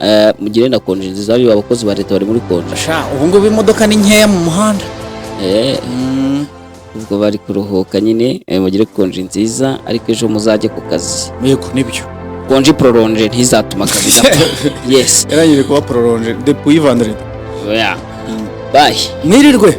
mugire na konje nziza, ari abakozi ba leta bari muri konje. Ubu ngo imodoka ni nkeya mu muhanda ubwo bari kuruhuka nyine, mugire konje nziza ariko ejo muzajye ku kazi. Yego nibyo konje prolonge ntizatuma kazi gapfa. Yes, yaranyire kuba prolonge depuis vendredi. Bye, mwirirwe.